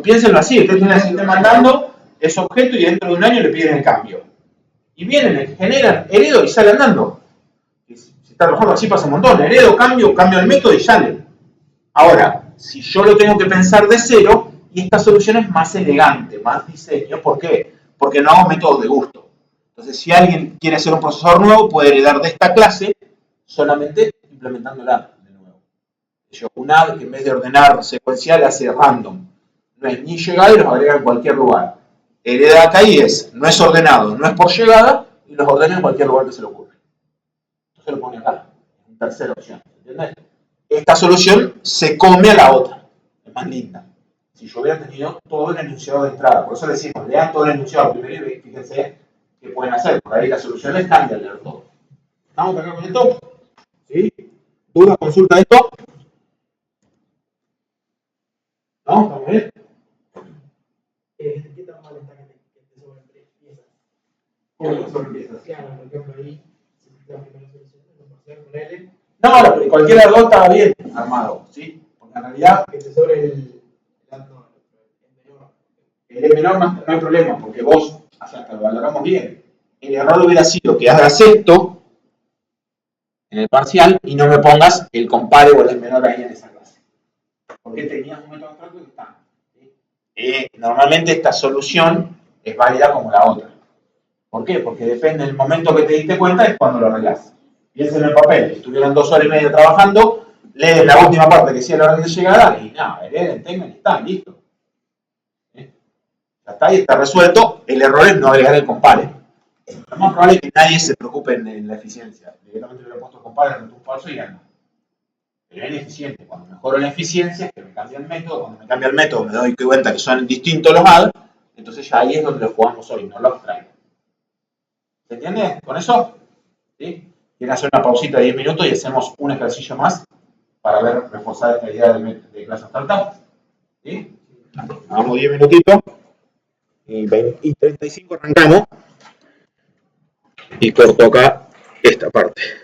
Piénsenlo así, ustedes tienen el sistema andando, es objeto y dentro de un año le piden el cambio. Y vienen, generan, heredo y sale andando. Si está trabajando así pasa un montón, heredo, cambio el método y sale. Ahora, si yo lo tengo que pensar de cero, y esta solución es más elegante, más diseño, ¿por qué? Porque no hago métodos de gusto. Entonces, si alguien quiere hacer un procesador nuevo, puede heredar de esta clase solamente implementándola de nuevo. Un add que en vez de ordenar secuencial hace random. No es ni llegada y los agrega en cualquier lugar. Hereda acá y no es ordenado, no es por llegada y los ordena en cualquier lugar que se le ocurra. Entonces lo pone acá, en tercera opción. ¿Entiendes? Esta solución se come a la otra. Es más linda. Si yo hubiera tenido todo el enunciado de entrada, por eso le decimos, lean todo el enunciado primero y fíjense qué pueden hacer. Por ahí las soluciones cambian leer todo. ¿Estamos acá con esto? ¿Sí? ¿Dudas, consulta de esto? ¿No? ¿Estamos bien? ¿Qué tan mal está que te sobren piezas? ¿Cómo que sobren piezas? Claro, por ejemplo, ahí, si la primera solución, no parcial con L. No, pero cualquiera de los dos estaba bien armado, ¿sí? Porque en realidad Que te sobre el menor no hay problema, porque vos, hasta lo valoramos bien. El error hubiera sido que hagas esto en el parcial y no me pongas el compare o el menor ahí en esa clase. Porque tenías un método abstracto que está. Normalmente esta solución es válida como la otra. ¿Por qué? Porque depende del momento que te diste cuenta es cuando lo arreglás. Piensen en el papel, estuvieron 2 horas y media trabajando, leen la última parte que decía la orden de llegada y nada, hereden, tengan y está, listo. Ya está ahí, está resuelto. El error es no agregar el compare. Lo más probable es que nadie se preocupe en la eficiencia. Directamente hubiera puesto compare en un falso y gana. Pero es ineficiente. Cuando mejoro la eficiencia, es que me cambia el método. Cuando me cambia el método, me doy cuenta que son distintos los add. Entonces ya ahí es donde lo jugamos hoy, no lo abstraigo. ¿Se entiende? ¿Con eso? ¿Sí? Quieren hacer una pausita de 10 minutos y hacemos un ejercicio más para ver, reforzar esta idea de clase abstracta. ¿Sí? Vamos 10 minutitos. Y 35 arrancamos. Y corto acá esta parte.